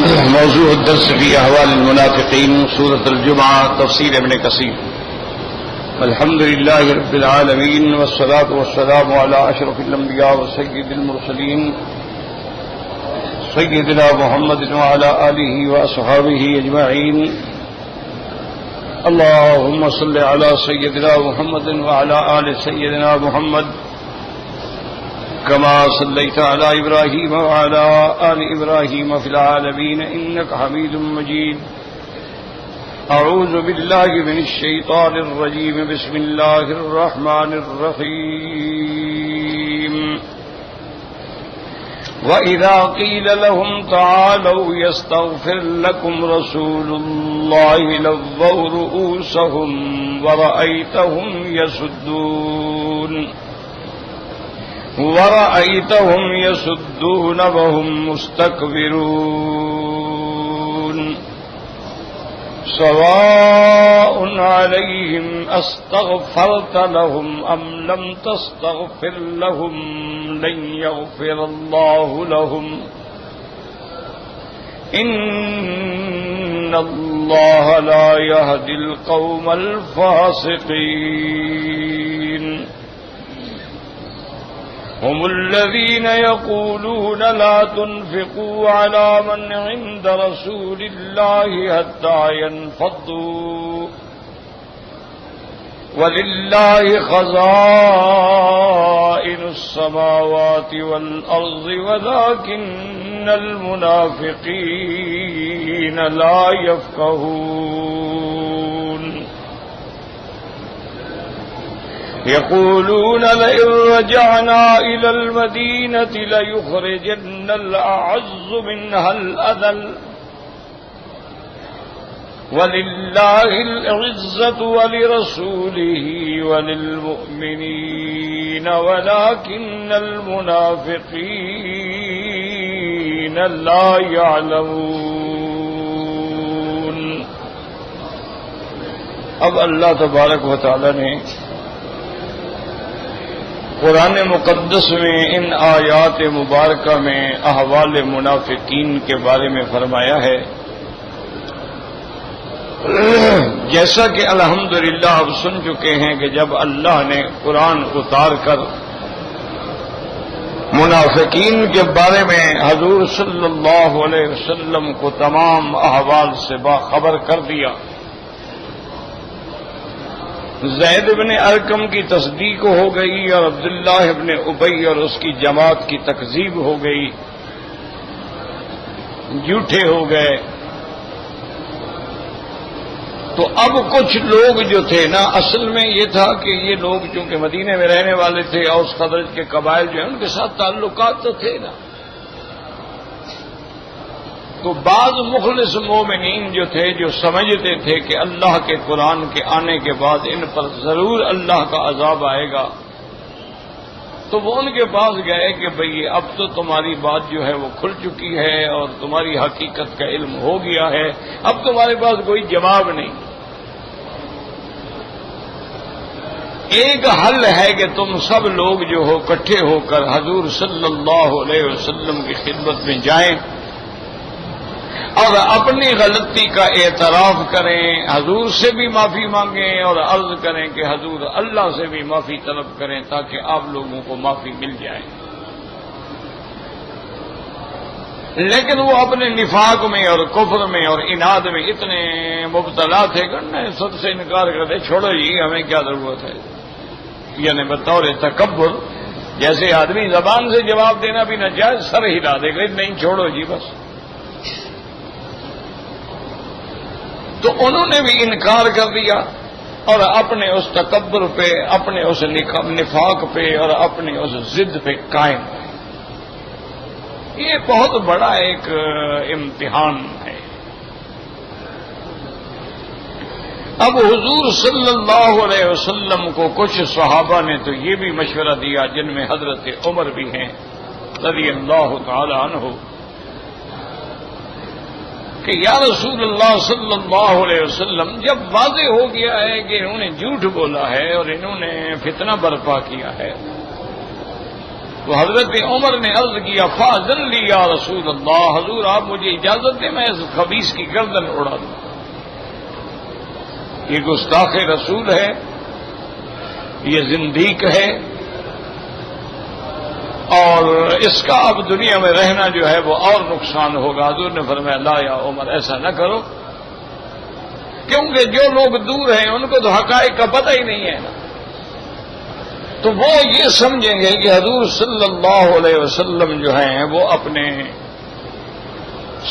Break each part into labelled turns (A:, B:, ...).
A: موضوع الدرس في أحوال المنافقين سورة الجمعة تفسير ابن كثير. الحمد لله رب العالمين والصلاة والسلام على أشرف الأنبياء وسيد المرسلين سيدنا محمد وعلى آله وأصحابه أجمعين. اللهم صل على سيدنا محمد وعلى آل سيدنا محمد كما صليت على إبراهيم وعلى آل إبراهيم في العالمين إنك حميد مجيد. أعوذ بالله من الشيطان الرجيم. بسم الله الرحمن الرحيم. وإذا قيل لهم تعالوا يستغفر لكم رسول الله لووا رؤوسهم ورأيتهم يصدون وهم مستكبرون. سواء عليهم أستغفرت لهم أم لم تستغفر لهم لن يغفر الله لهم إن الله لا يهدي القوم الفاسقين. هم الذين يقولون لا تنفقوا على من عند رسول الله حتى ينفضوا ولله خزائن السماوات والأرض ولكن المنافقين لا يفقهون. يقولون لئن رجعنا إلى المدينة ليخرجن الأعز منها الأذل ولله العزة ولرسوله وللمؤمنين ولكن المنافقين لا يعلمون. اب اللہ تبارک و تعالی نے قرآن مقدس میں ان آیات مبارکہ میں احوال منافقین کے بارے میں فرمایا ہے. جیسا کہ الحمدللہ اب سن چکے ہیں کہ جب اللہ نے قرآن اتار کر منافقین کے بارے میں حضور صلی اللہ علیہ وسلم کو تمام احوال سے باخبر کر دیا، زید بن ارقم کی تصدیق ہو گئی اور عبداللہ ابن ابی اور اس کی جماعت کی تکذیب ہو گئی، جھوٹے ہو گئے. تو اب کچھ لوگ جو تھے نا، اصل میں یہ تھا کہ یہ لوگ چونکہ مدینے میں رہنے والے تھے، اوس خزرج کے قبائل جو ہیں ان کے ساتھ تعلقات تو تھے نا، تو بعض مخلص مومنین جو تھے جو سمجھتے تھے کہ اللہ کے قرآن کے آنے کے بعد ان پر ضرور اللہ کا عذاب آئے گا، تو وہ ان کے پاس گئے کہ بھئی اب تو تمہاری بات جو ہے وہ کھل چکی ہے اور تمہاری حقیقت کا علم ہو گیا ہے، اب تمہارے پاس کوئی جواب نہیں. ایک حل ہے کہ تم سب لوگ جو ہو اکٹھے ہو کر حضور صلی اللہ علیہ وسلم کی خدمت میں جائیں اور اپنی غلطی کا اعتراف کریں، حضور سے بھی معافی مانگیں اور عرض کریں کہ حضور اللہ سے بھی معافی طلب کریں تاکہ آپ لوگوں کو معافی مل جائے. لیکن وہ اپنے نفاق میں اور کفر میں اور اناد میں اتنے مبتلا تھے کہ سب سے انکار کرتے، چھوڑو جی ہمیں کیا ضرورت ہے. یعنی بطور تکبر، جیسے آدمی زبان سے جواب دینا بھی ناجائز، سر ہلا دے گا، نہیں چھوڑو جی بس. تو انہوں نے بھی انکار کر دیا اور اپنے اس تکبر پہ، اپنے اس نفاق پہ اور اپنے اس ضد پہ قائم رہے. یہ بہت بڑا ایک امتحان ہے. اب حضور صلی اللہ علیہ وسلم کو کچھ صحابہ نے تو یہ بھی مشورہ دیا، جن میں حضرت عمر بھی ہیں رضی اللہ تعالی عنہ، کہ یا رسول اللہ صلی اللہ علیہ وسلم، جب واضح ہو گیا ہے کہ انہوں نے جھوٹ بولا ہے اور انہوں نے فتنہ برپا کیا ہے، تو حضرت عمر نے عرض کیا فاذن لی یا رسول اللہ، حضور آپ مجھے اجازت دیں میں اس خبیث کی گردن اڑا دوں. یہ گستاخ رسول ہے، یہ زندیق ہے، اور اس کا اب دنیا میں رہنا جو ہے وہ اور نقصان ہوگا. حضور نے فرمایا لا یا عمر، ایسا نہ کرو، کیونکہ جو لوگ دور ہیں ان کو تو حقائق کا پتہ ہی نہیں ہے نا، تو وہ یہ سمجھیں گے کہ حضور صلی اللہ علیہ وسلم جو ہیں وہ اپنے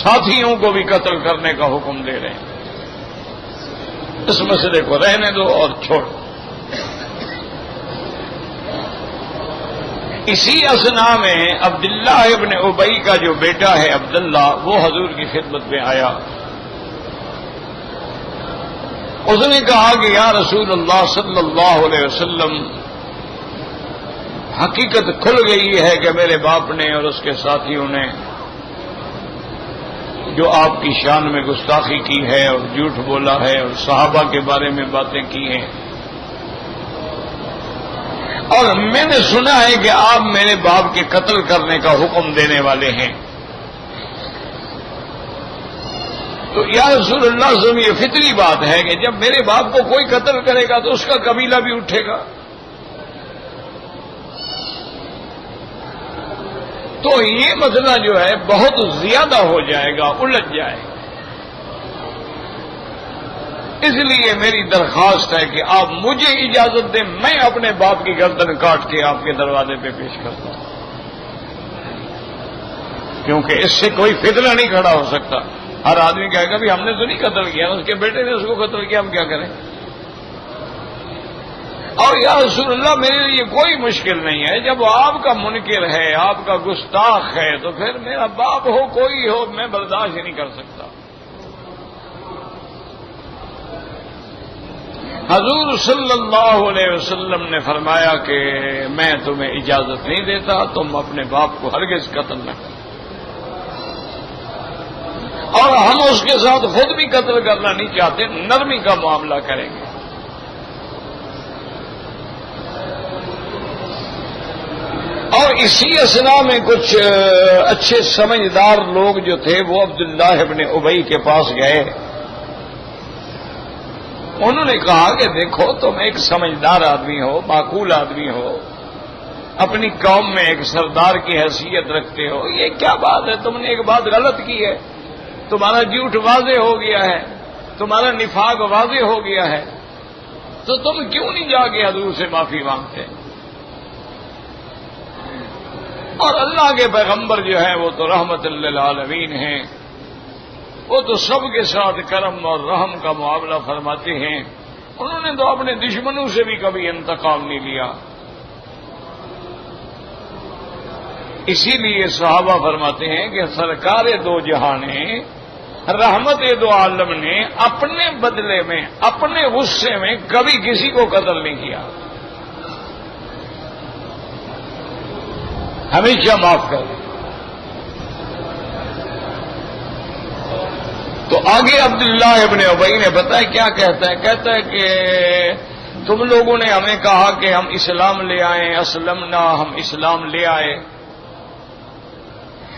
A: ساتھیوں کو بھی قتل کرنے کا حکم دے رہے ہیں. اس مسئلے کو رہنے دو اور چھوڑ. اسی اثنا میں عبداللہ ابن ابی کا جو بیٹا ہے عبداللہ، وہ حضور کی خدمت میں آیا. اس نے کہا کہ یا رسول اللہ صلی اللہ علیہ وسلم، حقیقت کھل گئی ہے کہ میرے باپ نے اور اس کے ساتھیوں نے جو آپ کی شان میں گستاخی کی ہے اور جھوٹ بولا ہے اور صحابہ کے بارے میں باتیں کی ہیں، اور میں نے سنا ہے کہ آپ میرے باپ کے قتل کرنے کا حکم دینے والے ہیں. تو یا رسول اللہ صلی اللہ علیہ وسلم، یہ فطری بات ہے کہ جب میرے باپ کو کوئی قتل کرے گا تو اس کا قبیلہ بھی اٹھے گا. تو یہ مسئلہ جو ہے بہت زیادہ ہو جائے گا، الجھ جائے گا. اس لیے میری درخواست ہے کہ آپ مجھے اجازت دیں، میں اپنے باپ کی گردن کاٹ کے آپ کے دروازے پہ پیش کرتا ہوں، کیونکہ اس سے کوئی فتنہ نہیں کھڑا ہو سکتا. ہر آدمی کہے گا بھی ہم نے تو نہیں قتل کیا، اس کے بیٹے نے اس کو قتل کیا، ہم کیا کریں. اور یا رسول اللہ میرے لیے کوئی مشکل نہیں ہے، جب آپ کا منکر ہے، آپ کا گستاخ ہے، تو پھر میرا باپ ہو کوئی ہو میں برداشت ہی نہیں کر سکتا. حضور صلی اللہ علیہ وسلم نے فرمایا کہ میں تمہیں اجازت نہیں دیتا، تم اپنے باپ کو ہرگز قتل نہ کرو، اور ہم اس کے ساتھ خود بھی قتل کرنا نہیں چاہتے، نرمی کا معاملہ کریں گے. اور اسی اثنا میں کچھ اچھے سمجھدار لوگ جو تھے وہ عبداللہ ابن ابی کے پاس گئے. انہوں نے کہا کہ دیکھو تم ایک سمجھدار آدمی ہو، معقول آدمی ہو، اپنی قوم میں ایک سردار کی حیثیت رکھتے ہو، یہ کیا بات ہے؟ تم نے ایک بات غلط کی ہے، تمہارا جھوٹ واضح ہو گیا ہے، تمہارا نفاق واضح ہو گیا ہے، تو تم کیوں نہیں جا کے حضور سے معافی مانگتے؟ اور اللہ کے پیغمبر جو ہیں وہ تو رحمت للعالمین ہیں، وہ تو سب کے ساتھ کرم اور رحم کا معاملہ فرماتے ہیں. انہوں نے تو اپنے دشمنوں سے بھی کبھی انتقام نہیں لیا. اسی لیے صحابہ فرماتے ہیں کہ سرکار دو جہان رحمت دو عالم نے اپنے بدلے میں، اپنے غصے میں کبھی کسی کو قتل نہیں کیا، ہمیشہ معاف کر دیا. تو آگے عبداللہ ابن ابی نے بتایا کیا کہتا ہے، کہتا ہے کہ تم لوگوں نے ہمیں کہا کہ ہم اسلام لے آئیں، اسلمنا، ہم اسلام لے آئے.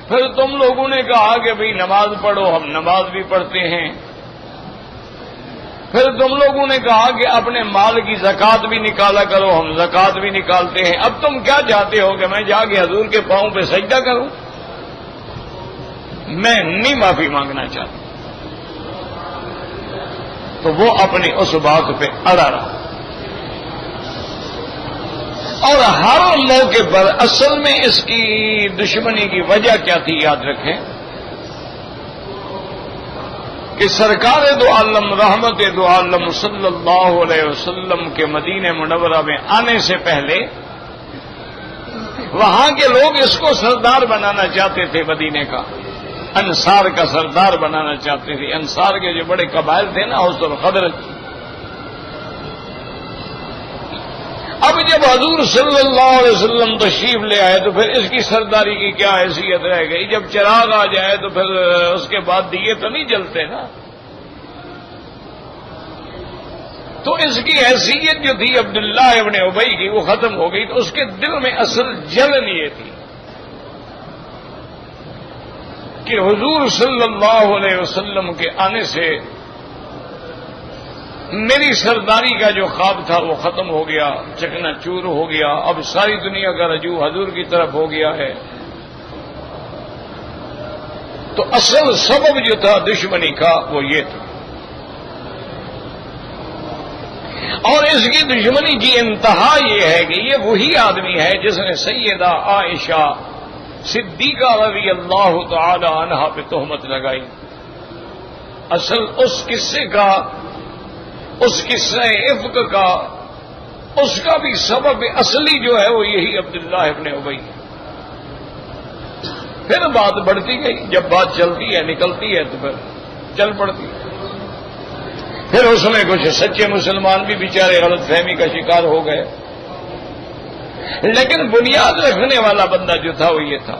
A: پھر تم لوگوں نے کہا کہ بھئی نماز پڑھو، ہم نماز بھی پڑھتے ہیں. پھر تم لوگوں نے کہا کہ اپنے مال کی زکوٰۃ بھی نکالا کرو، ہم زکوٰۃ بھی نکالتے ہیں. اب تم کیا چاہتے ہو کہ میں جا کے حضور کے پاؤں پہ سجدہ کروں؟ میں نہیں معافی مانگنا چاہتا. تو وہ اپنی اس بات پہ اڑا رہا. اور ہر موقع پر اصل میں اس کی دشمنی کی وجہ کیا تھی یاد رکھیں کہ سرکار دو عالم رحمت دو عالم صلی اللہ علیہ وسلم کے مدینہ منورہ میں آنے سے پہلے وہاں کے لوگ اس کو سردار بنانا چاہتے تھے، مدینے کا انصار کا سردار بنانا چاہتے تھے. انصار کے جو بڑے قبائل تھے نا، اوس اور خزرج. اب جب حضور صلی اللہ علیہ وسلم تشریف لے آئے تو پھر اس کی سرداری کی کیا حیثیت رہ گئی؟ جب چراغ آ جائے تو پھر اس کے بعد دیے تو نہیں جلتے نا. تو اس کی حیثیت جو تھی عبداللہ ابن ابی کی وہ ختم ہو گئی. تو اس کے دل میں اصل جلن یہ تھی کہ حضور صلی اللہ علیہ وسلم کے آنے سے میری سرداری کا جو خواب تھا وہ ختم ہو گیا, چکنا چور ہو گیا. اب ساری دنیا کا رجوع حضور کی طرف ہو گیا ہے. تو اصل سبب جو تھا دشمنی کا وہ یہ تھا. اور اس کی دشمنی کی انتہا یہ ہے کہ یہ وہی آدمی ہے جس نے سیدہ عائشہ صدیقہ رضی اللہ تعالی عنہا پہ تہمت لگائی. اصل اس قصے کا, اس قصہ افک کا, اس کا بھی سبب اصلی جو ہے وہ یہی عبداللہ ابن ابی. پھر بات بڑھتی گئی, جب بات چلتی ہے نکلتی ہے تو پھر چل پڑتی ہے. پھر اس میں کچھ سچے مسلمان بھی بیچارے غلط فہمی کا شکار ہو گئے, لیکن بنیاد رکھنے والا بندہ جو تھا وہ یہ تھا.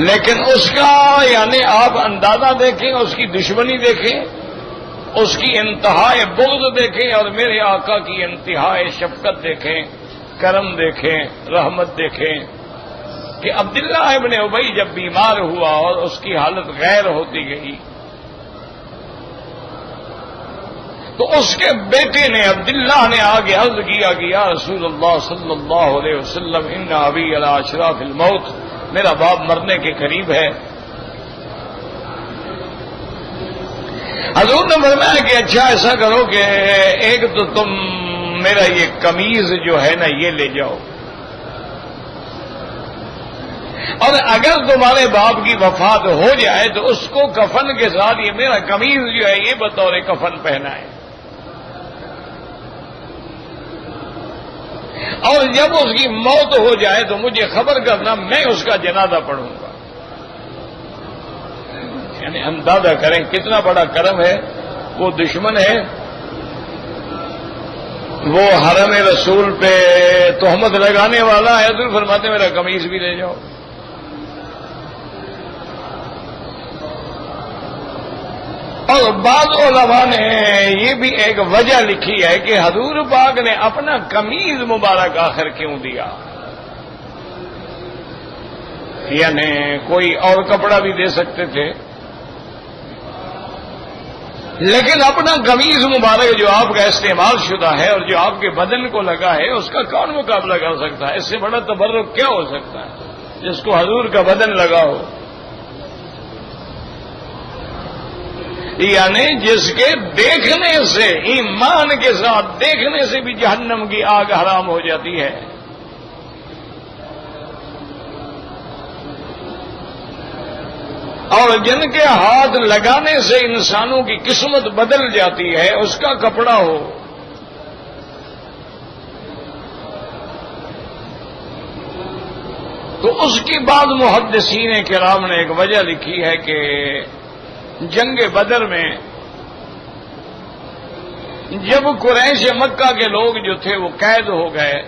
A: لیکن اس کا یعنی آپ اندازہ دیکھیں, اس کی دشمنی دیکھیں, اس کی انتہائی بغض دیکھیں, اور میرے آقا کی انتہائی شفقت دیکھیں, کرم دیکھیں, رحمت دیکھیں کہ عبداللہ ابن ابی جب بیمار ہوا اور اس کی حالت غیر ہوتی گئی تو اس کے بیٹے نے عبداللہ نے آگے عرض کیا کہ یا رسول اللہ صلی اللہ علیہ وسلم ان ابی علی اشراف الموت, میرا باپ مرنے کے قریب ہے. حضور نے فرمایا کہ اچھا ایسا کرو کہ ایک تو تم میرا یہ قمیض جو ہے نا یہ لے جاؤ, اور اگر تمہارے باپ کی وفات ہو جائے تو اس کو کفن کے ساتھ یہ میرا قمیض جو ہے یہ بطور کفن پہنائے, اور جب اس کی موت ہو جائے تو مجھے خبر کرنا, میں اس کا جنازہ پڑھوں گا. یعنی اندازہ کریں کتنا بڑا کرم ہے. وہ دشمن ہے, وہ حرم رسول پہ تہمت لگانے والا ہے, تو فرماتے میرا قمیض بھی لے جاؤ. اور بعض علماء نے یہ بھی ایک وجہ لکھی ہے کہ حضور پاک نے اپنا قمیض مبارک آخر کیوں دیا. یعنی کوئی اور کپڑا بھی دے سکتے تھے, لیکن اپنا قمیض مبارک جو آپ کا استعمال شدہ ہے اور جو آپ کے بدن کو لگا ہے اس کا کون مقابلہ کر سکتا ہے؟ اس سے بڑا تبرک کیا ہو سکتا ہے جس کو حضور کا بدن لگا ہو. یعنی جس کے دیکھنے سے, ایمان کے ساتھ دیکھنے سے بھی جہنم کی آگ حرام ہو جاتی ہے. اور جن کے ہاتھ لگانے سے انسانوں کی قسمت بدل جاتی ہے اس کا کپڑا ہو. تو اس کی بعد محدثین کرام نے ایک وجہ لکھی ہے کہ جنگ بدر میں جب قریش مکہ کے لوگ جو تھے وہ قید ہو گئے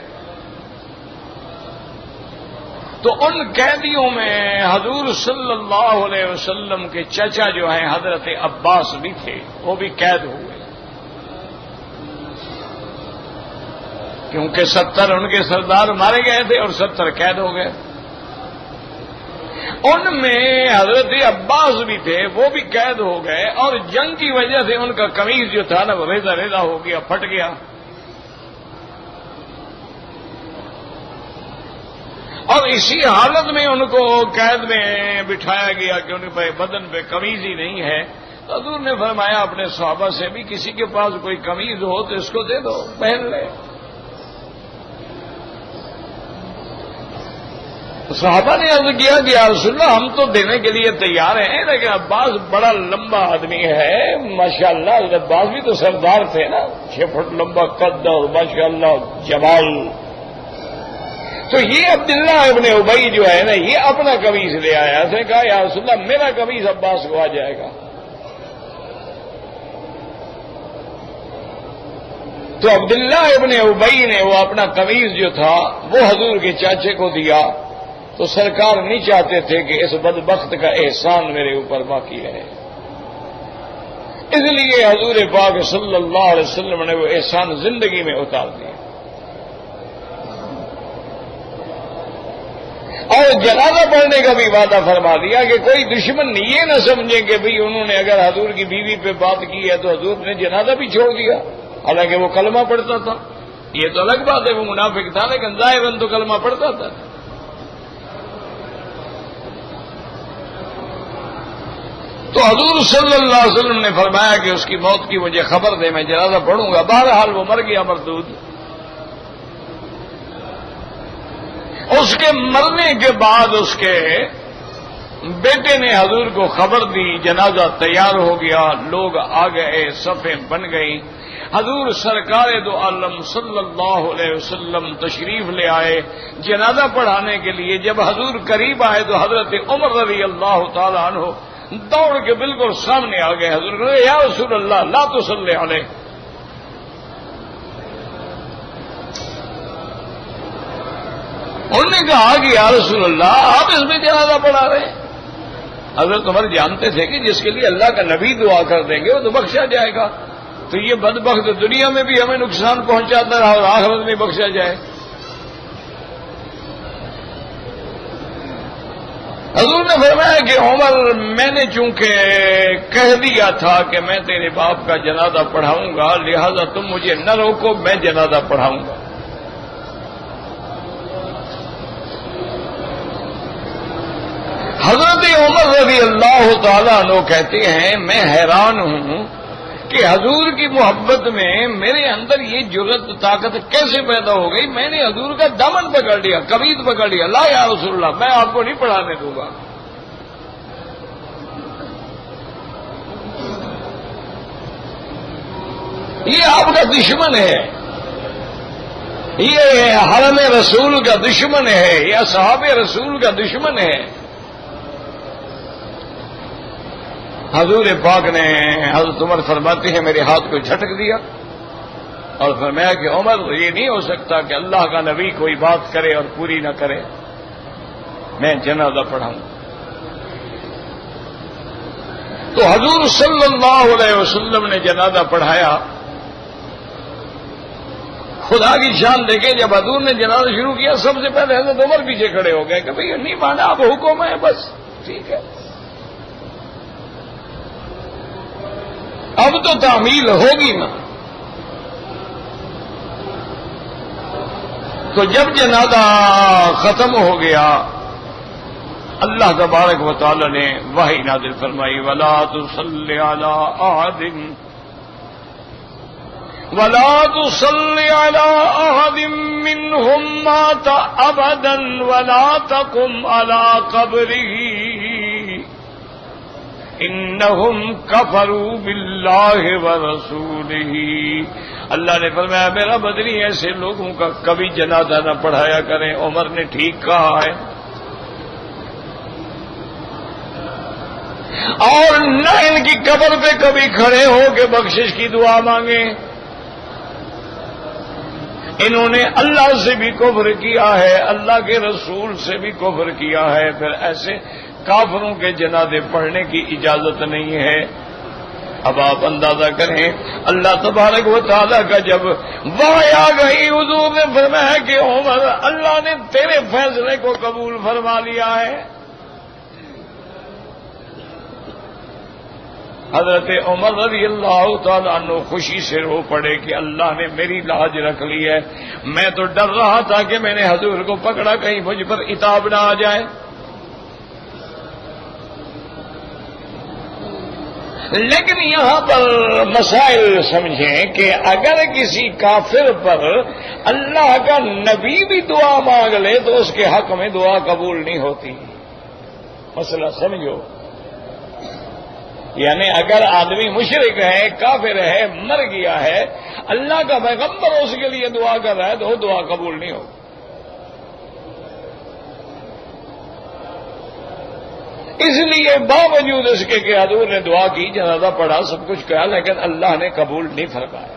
A: تو ان قیدیوں میں حضور صلی اللہ علیہ وسلم کے چچا جو ہیں حضرت عباس بھی تھے, وہ بھی قید ہو گئے کیونکہ 70 ان کے سردار مارے گئے تھے اور 70 قید ہو گئے. ان میں حضرت عباس بھی تھے, وہ بھی قید ہو گئے, اور جنگ کی وجہ سے ان کا قمیض جو تھا نا وہ ریزہ ریزہ ہو گیا, پھٹ گیا. اور اسی حالت میں ان کو قید میں بٹھایا گیا کہ ان کے بدن پہ قمیض ہی نہیں ہے. تو حضور نے فرمایا اپنے صحابہ سے بھی کسی کے پاس کوئی قمیض ہو تو اس کو دے دو, پہن لے. صحابہ نے عرض کیا کہ یا رسول اللہ ہم تو دینے کے لیے تیار ہیں, لیکن عباس بڑا لمبا آدمی ہے, ماشاءاللہ. عباس بھی تو سردار تھے نا, 6 فٹ لمبا قد اور ماشاءاللہ جمال. تو یہ عبداللہ ابن ابی جو ہے نا یہ اپنا قمیض لے آیا. اس نے کہا یا رسول اللہ میرا قمیض عباس کو آ جائے گا. تو عبداللہ ابن ابی نے وہ اپنا قمیض جو تھا وہ حضور کے چاچے کو دیا. تو سرکار نہیں چاہتے تھے کہ اس بدبخت کا احسان میرے اوپر باقی رہے. اس لیے حضور پاک صلی اللہ علیہ وسلم نے وہ احسان زندگی میں اتار دیا. اور جنازہ پڑھنے کا بھی وعدہ فرما دیا کہ کوئی دشمن یہ نہ سمجھے کہ بھئی انہوں نے اگر حضور کی بیوی پہ بات کی ہے تو حضور نے جنازہ بھی چھوڑ دیا، حالانکہ وہ کلمہ پڑھتا تھا. یہ تو الگ بات ہے، وہ منافق تھا لیکن ظاہراً تو کلمہ پڑھتا تھا. تو حضور صلی اللہ علیہ وسلم نے فرمایا کہ اس کی موت کی مجھے خبر دے، میں جنازہ پڑھوں گا. بہرحال وہ مر گیا مردود. اس کے مرنے کے بعد اس کے بیٹے نے حضور کو خبر دی، جنازہ تیار ہو گیا، لوگ آ گئے، صفیں بن گئی. حضور سرکار دو عالم صلی اللہ علیہ وسلم تشریف لے آئے جنازہ پڑھانے کے لیے. جب حضور قریب آئے تو حضرت عمر رضی اللہ تعالی عنہ دوڑ کے بالکل سامنے آ گئے. حضور نے یا رسول اللہ لا تصلی علیہ. انہوں نے کہا کہ یا رسول اللہ آپ اس میں جنازہ پڑھا رہے ہیں. حضرت عمر جانتے تھے کہ جس کے لیے اللہ کا نبی دعا کر دیں گے وہ تو بخشا جائے گا، تو یہ بدبخت دنیا میں بھی ہمیں نقصان پہنچاتا رہا اور آخرت میں بخشا جائے. حضور نے فرمایا کہ عمر میں نے چونکہ کہہ دیا تھا کہ میں تیرے باپ کا جنازہ پڑھاؤں گا، لہذا تم مجھے نہ روکو، میں جنازہ پڑھاؤں گا. حضرت عمر رضی اللہ تعالیٰ عنہ کہتے ہیں میں حیران ہوں کہ حضور کی محبت میں میرے اندر یہ جرت طاقت کیسے پیدا ہو گئی. میں نے حضور کا دامن پکڑ لیا، قبیض پکڑ لیا. لا یا رسول اللہ میں آپ کو نہیں پڑھانے دوں گا. یہ آپ کا دشمن ہے، یہ حرم رسول کا دشمن ہے، یہ اصحاب رسول کا دشمن ہے. حضور پاک نے حضرت عمر فرماتے ہیں میرے ہاتھ کو جھٹک دیا اور فرمایا کہ عمر یہ نہیں ہو سکتا کہ اللہ کا نبی کوئی بات کرے اور پوری نہ کرے، میں جنازہ پڑھاؤں. تو حضور صلی اللہ علیہ وسلم نے جنازہ پڑھایا. خدا کی شان دیکھیں، جب حضور نے جنازہ شروع کیا سب سے پہلے حضرت عمر پیچھے کھڑے ہو گئے کہ بھئی نہیں مانا، اب حکم ہے، بس ٹھیک ہے، اب تو تعمیل ہوگی نا. تو جب جنازہ ختم ہو گیا اللہ تبارک و تعالی نے وحی نازل فرمائی ولا تصلی علی احد منهم مات ابدا ولا تقم على قبره انہم کفروا باللہ ورسولہ. اللہ نے فرمایا میرا بدنی ایسے لوگوں کا کبھی جنازہ نہ پڑھایا کریں. عمر نے ٹھیک کہا ہے. اور نہ ان کی قبر پہ کبھی کھڑے ہو کے بخشش کی دعا مانگیں. انہوں نے اللہ سے بھی کفر کیا ہے، اللہ کے رسول سے بھی کفر کیا ہے، پھر ایسے کافروں کے جنازے پڑھنے کی اجازت نہیں ہے. اب آپ اندازہ کریں اللہ تبارک و تعالیٰ کا جب وحی آ گئی حضور نے فرمایا کہ عمر اللہ نے تیرے فیصلے کو قبول فرما لیا ہے. حضرت عمر رضی اللہ تعالیٰ عنہ خوشی سے رو پڑے کہ اللہ نے میری لاج رکھ لی ہے. میں تو ڈر رہا تھا کہ میں نے حضور کو پکڑا کہیں مجھ پر عتاب نہ آ جائے. لیکن یہاں پر مسائل سمجھیں کہ اگر کسی کافر پر اللہ کا نبی بھی دعا مانگ لے تو اس کے حق میں دعا قبول نہیں ہوتی. مسئلہ سمجھو، یعنی اگر آدمی مشرک ہے، کافر ہے، مر گیا ہے، اللہ کا پیغمبر اس کے لیے دعا کر رہا ہے تو وہ دعا قبول نہیں ہوتی. اس لیے باوجود اس کے کہ حضور نے دعا کی، جنازہ پڑھا، سب کچھ کیا، لیکن اللہ نے قبول نہیں فرمایا.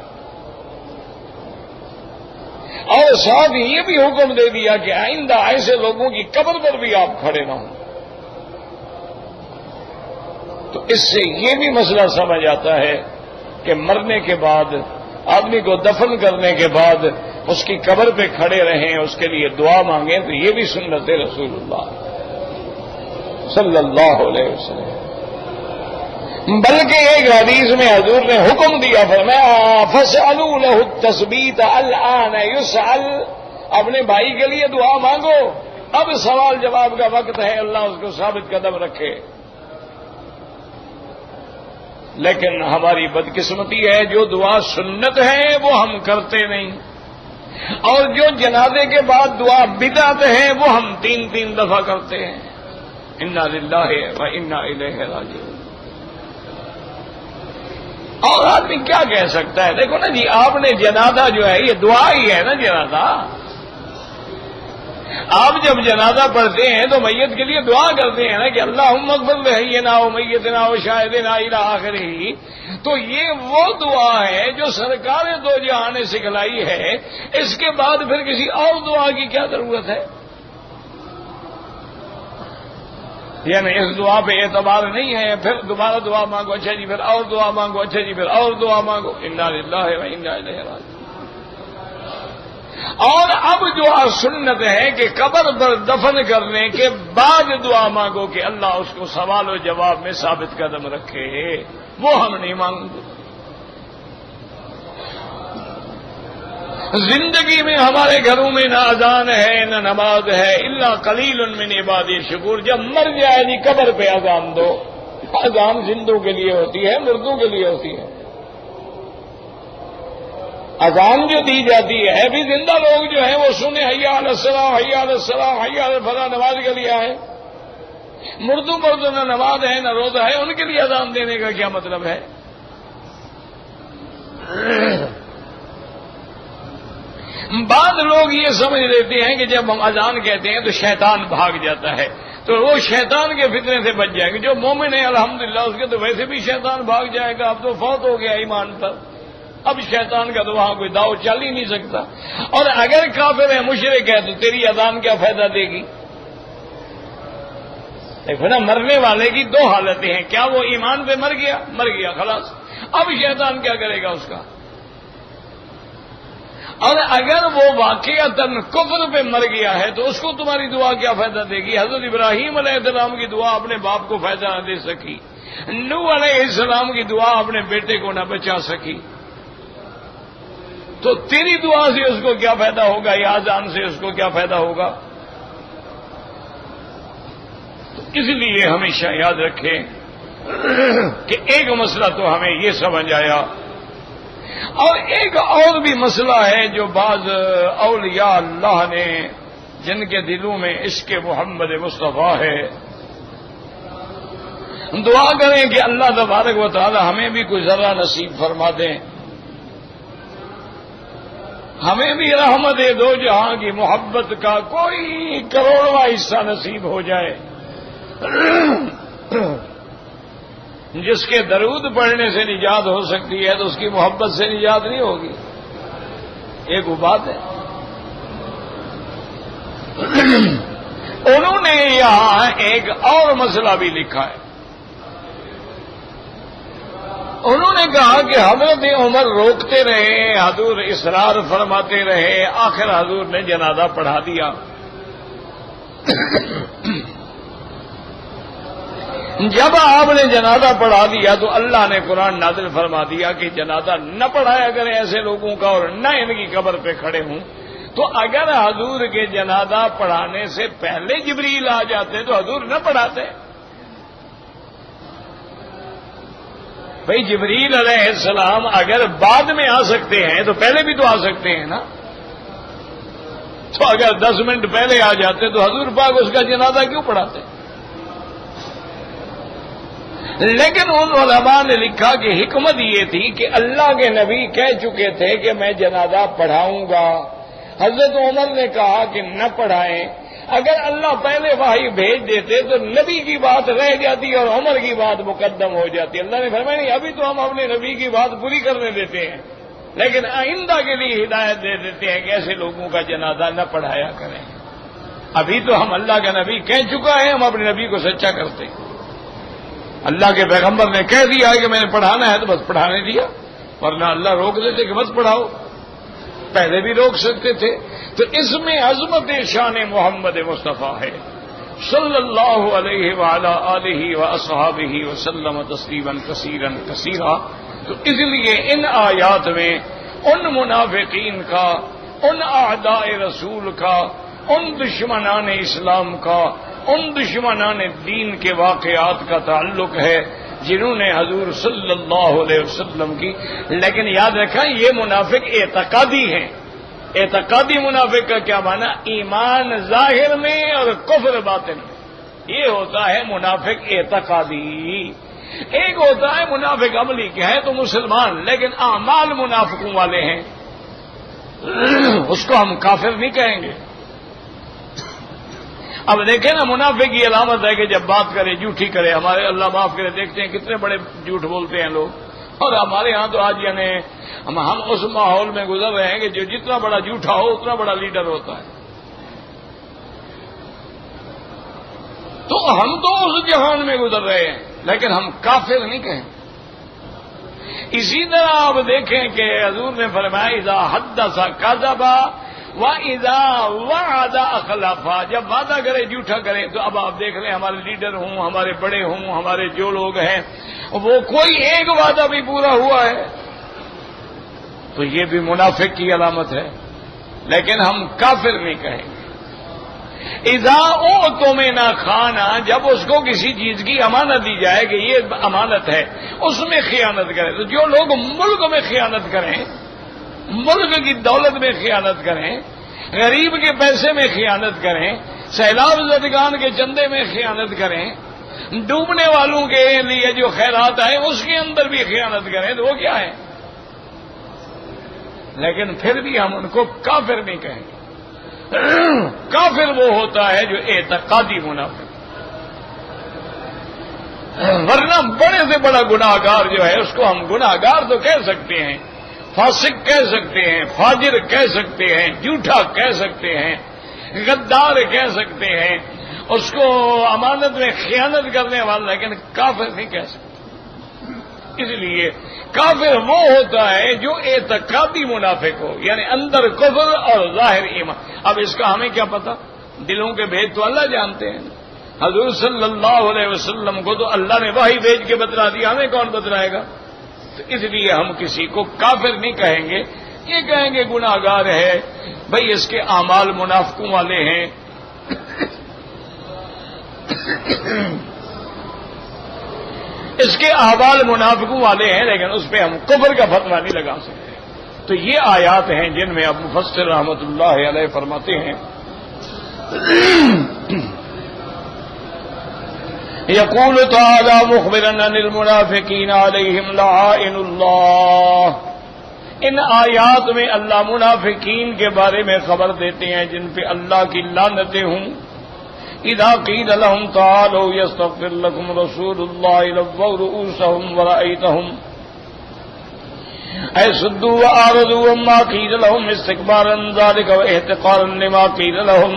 A: اور ساتھ یہ بھی حکم دے دیا کہ آئندہ ایسے لوگوں کی قبر پر بھی آپ کھڑے نہ ہوں. تو اس سے یہ بھی مسئلہ سمجھ آتا ہے کہ مرنے کے بعد آدمی کو دفن کرنے کے بعد اس کی قبر پہ کھڑے رہیں، اس کے لیے دعا مانگیں، تو یہ بھی سنت رسول اللہ صلی اللہ علیہ وسلم۔ بلکہ ایک حدیث میں حضور نے حکم دیا، فرمایا فَاسْأَلُوا لَهُ التَّثْبِيتَ الْآنَ يُسْأَلُ، اپنے بھائی کے لیے دعا مانگو، اب سوال جواب کا وقت ہے، اللہ اس کو ثابت قدم رکھے۔ لیکن ہماری بدقسمتی ہے، جو دعا سنت ہے وہ ہم کرتے نہیں، اور جو جنازے کے بعد دعا بدعت ہے وہ ہم 3 دفعہ کرتے ہیں۔ انا للہ و انا الیہ راجعون۔ اور آدمی کیا کہہ سکتا ہے؟ دیکھو نا جی، آپ نے جنازہ جو ہے یہ دعا ہی ہے نا جنازہ۔ آپ جب جنازہ پڑھتے ہیں تو میت کے لیے دعا کرتے ہیں نا کہ اللہم اغفر لحینا و میتنا و شاہدنا الی آخرہ، تو یہ وہ دعا ہے جو سرکار دو جہاں نے سکھلائی ہے، اس کے بعد پھر کسی اور دعا کی کیا ضرورت ہے؟ یعنی اس دعا پہ اعتبار نہیں ہے، پھر دوبارہ دعا مانگو، اچھا جی پھر اور دعا مانگو، اچھا جی پھر اور دعا مانگو۔ انا للہ و انا الیہ راجعون۔ اور اب دعا سنت ہے کہ قبر پر دفن کرنے کے بعد دعا مانگو کہ اللہ اس کو سوال و جواب میں ثابت قدم رکھے، وہ ہم نہیں مانگتے۔ زندگی میں ہمارے گھروں میں نہ اذان ہے نہ نماز ہے، الا قلیل من عبادی شکور۔ جب مر جائے جی قبر پہ اذان دو۔ اذان زندوں کے لیے ہوتی ہے، مردوں کے لیے ہوتی ہے۔ اذان جو دی جاتی ہے بھی زندہ لوگ جو ہیں وہ سنے حی علی الصلاۃ حی علی الصلاۃ حی علی الفلاح، نماز کے لیے آئے۔ مردوں پر تو نہ نماز ہے نہ روزہ ہے، ان کے لیے اذان دینے کا کیا مطلب ہے؟ بعض لوگ یہ سمجھ لیتے ہیں کہ جب ہم اذان کہتے ہیں تو شیطان بھاگ جاتا ہے، تو وہ شیطان کے فتنے سے بچ جائیں گے۔ جو مومن ہے الحمدللہ اس کے تو ویسے بھی شیطان بھاگ جائے گا، اب تو فوت ہو گیا ایمان پر، اب شیطان کا تو وہاں کوئی داؤ چل ہی نہیں سکتا۔ اور اگر کافر ہے مشرک ہے تو تیری اذان کیا فائدہ دے گی؟ دیکھو نا، مرنے والے کی 2 حالتیں ہیں، کیا وہ ایمان پہ مر گیا خلاص، اب شیطان کیا کرے گا اس کا؟ اور اگر وہ واقعتاً کفر پہ مر گیا ہے تو اس کو تمہاری دعا کیا فائدہ دے گی؟ حضرت ابراہیم علیہ السلام کی دعا اپنے باپ کو فائدہ نہ دے سکی، نوح علیہ السلام کی دعا اپنے بیٹے کو نہ بچا سکی، تو تیری دعا سے اس کو کیا فائدہ ہوگا، یا اذان سے اس کو کیا فائدہ ہوگا؟ تو اس لیے ہمیشہ یاد رکھیں کہ ایک مسئلہ تو ہمیں یہ سمجھ آیا، اور ایک اور بھی مسئلہ ہے جو بعض اولیاء اللہ نے جن کے دلوں میں عشق محمد مصطفیٰ ہے، دعا کریں کہ اللہ تبارک و تعالی ہمیں بھی کوئی ذرہ نصیب فرما دیں، ہمیں بھی رحمت دو جہاں کی محبت کا کوئی کروڑواں حصہ نصیب ہو جائے۔ جس کے درود پڑھنے سے نجات ہو سکتی ہے تو اس کی محبت سے نجات نہیں ہوگی، ایک وہ بات ہے۔ انہوں نے یہاں ایک اور مسئلہ بھی لکھا ہے، انہوں نے کہا کہ حضرت عمر روکتے رہے، حضور اصرار فرماتے رہے، آخر حضور نے جنازہ پڑھا دیا۔ جب آپ نے جنازہ پڑھا دیا تو اللہ نے قرآن نازل فرما دیا کہ جنازہ نہ پڑھایا کریں ایسے لوگوں کا، اور نہ ان کی قبر پہ کھڑے ہوں۔ تو اگر حضور کے جنازہ پڑھانے سے پہلے جبریل آ جاتے تو حضور نہ پڑھاتے؟ بھئی جبریل علیہ السلام اگر بعد میں آ سکتے ہیں تو پہلے بھی تو آ سکتے ہیں نا، تو اگر 10 منٹ پہلے آ جاتے تو حضور پاک اس کا جنازہ کیوں پڑھاتے؟ لیکن ان علماء نے لکھا کہ حکمت یہ تھی کہ اللہ کے نبی کہہ چکے تھے کہ میں جنازہ پڑھاؤں گا، حضرت عمر نے کہا کہ نہ پڑھائیں۔ اگر اللہ پہلے وحی بھیج دیتے تو نبی کی بات رہ جاتی اور عمر کی بات مقدم ہو جاتی۔ اللہ نے فرمایا نہیں، ابھی تو ہم اپنے نبی کی بات پوری کرنے دیتے ہیں، لیکن آئندہ کے لیے ہدایت دے دیتے ہیں کہ ایسے لوگوں کا جنازہ نہ پڑھایا کریں۔ ابھی تو ہم اللہ کا نبی کہہ چکا ہے، ہم اپنے نبی کو سچا کرتے ہیں۔ اللہ کے پیغمبر نے کہہ دیا کہ میں نے پڑھانا ہے تو بس پڑھانے دیا، ورنہ اللہ روک دیتے کہ مت پڑھاؤ، پہلے بھی روک سکتے تھے۔ تو اس میں عظمت شان محمد مصطفیٰ ہے صلی اللہ علیہ وعلی آلہ واصحابہ وسلم تسلیما کثیرا کثیرا۔ تو اس لیے ان آیات میں ان منافقین کا، ان اعداء رسول کا، ان دشمنان اسلام کا، ان دشمنان دین کے واقعات کا تعلق ہے جنہوں نے حضور صلی اللہ علیہ وسلم کی، لیکن یاد رکھیں یہ منافق اعتقادی ہیں۔ اعتقادی منافق کا کیا معنی؟ ایمان ظاہر میں اور کفر باطن میں، یہ ہوتا ہے منافق اعتقادی۔ ایک ہوتا ہے منافق عملی کہ ہے تو مسلمان لیکن اعمال منافقوں والے ہیں، اس کو ہم کافر نہیں کہیں گے۔ اب دیکھیں نا، منافق کی علامت ہے کہ جب بات کرے جھوٹی کرے۔ ہمارے اللہ معاف کرے، دیکھتے ہیں کتنے بڑے جھوٹ بولتے ہیں لوگ، اور ہمارے ہاں تو آج یعنی ہم اس ماحول میں گزر رہے ہیں کہ جو جتنا بڑا جھوٹا ہو اتنا بڑا لیڈر ہوتا ہے۔ تو ہم تو اس جہان میں گزر رہے ہیں لیکن ہم کافر نہیں کہیں۔ اسی طرح آپ دیکھیں کہ حضور نے فرمایا اذا حدث کذب وَإِذَا وَعَدَ أَخْلَفَ، جب وعدہ کرے جھوٹا کرے۔ تو اب آپ دیکھ رہے ہیں ہمارے لیڈر ہوں، ہمارے بڑے ہوں، ہمارے جو لوگ ہیں، وہ کوئی ایک وعدہ بھی پورا ہوا ہے تو یہ بھی منافق کی علامت ہے، لیکن ہم کافر نہیں کہیں گے۔ اذا اؤتمن خانا، جب اس کو کسی چیز کی امانت دی جائے کہ یہ امانت ہے، اس میں خیانت کرے۔ تو جو لوگ ملک میں خیانت کریں، ملک کی دولت میں خیانت کریں، غریب کے پیسے میں خیانت کریں، سیلاب زدگان کے چندے میں خیانت کریں، ڈوبنے والوں کے لیے جو خیرات آئے اس کے اندر بھی خیانت کریں، تو وہ کیا ہے؟ لیکن پھر بھی ہم ان کو کافر نہیں کہیں گے۔ کافر وہ ہوتا ہے جو اعتقادی منافق، ورنہ بڑے سے بڑا گناہ گار جو ہے اس کو ہم گناہ گار تو کہہ سکتے ہیں، فاسق کہہ سکتے ہیں، فاجر کہہ سکتے ہیں، جھوٹا کہہ سکتے ہیں، غدار کہہ سکتے ہیں، اس کو امانت میں خیانت کرنے والا، لیکن کافر نہیں کہہ سکتے۔ اس لیے کافر وہ ہوتا ہے جو اعتقادی منافق ہو، یعنی اندر کفر اور ظاہر ایمان۔ اب اس کا ہمیں کیا پتا؟ دلوں کے بھید تو اللہ جانتے ہیں۔ حضور صلی اللہ علیہ وسلم کو تو اللہ نے وحی بھیج کے بتلا دیا، ہمیں کون بتلائے گا؟ تو اس لیے ہم کسی کو کافر نہیں کہیں گے، یہ کہیں گے گناہ گار ہے، بھئی اس کے اعمال منافقوں والے ہیں۔ اس کے احوال منافقوں والے ہیں، لیکن اس پہ ہم کفر کا فتویٰ نہیں لگا سکتے۔ تو یہ آیات ہیں جن میں اب مفسر رحمۃ اللہ علیہ فرماتے ہیں یقول تعالی مخبرا عن المنافقین علیہم لعائن اللہ، ان آیات میں اللہ منافقین کے بارے میں خبر دیتے ہیں جن پہ اللہ کی لعنتیں ہوں۔ اذا قیل لهم تعالوا يستغفر لكم رسول الله لووا رؤوسهم ورأيتهم يصدوا وأعرضوا عما قيل لهم استكبارا ذلك واحتقارا لما قيل لهم،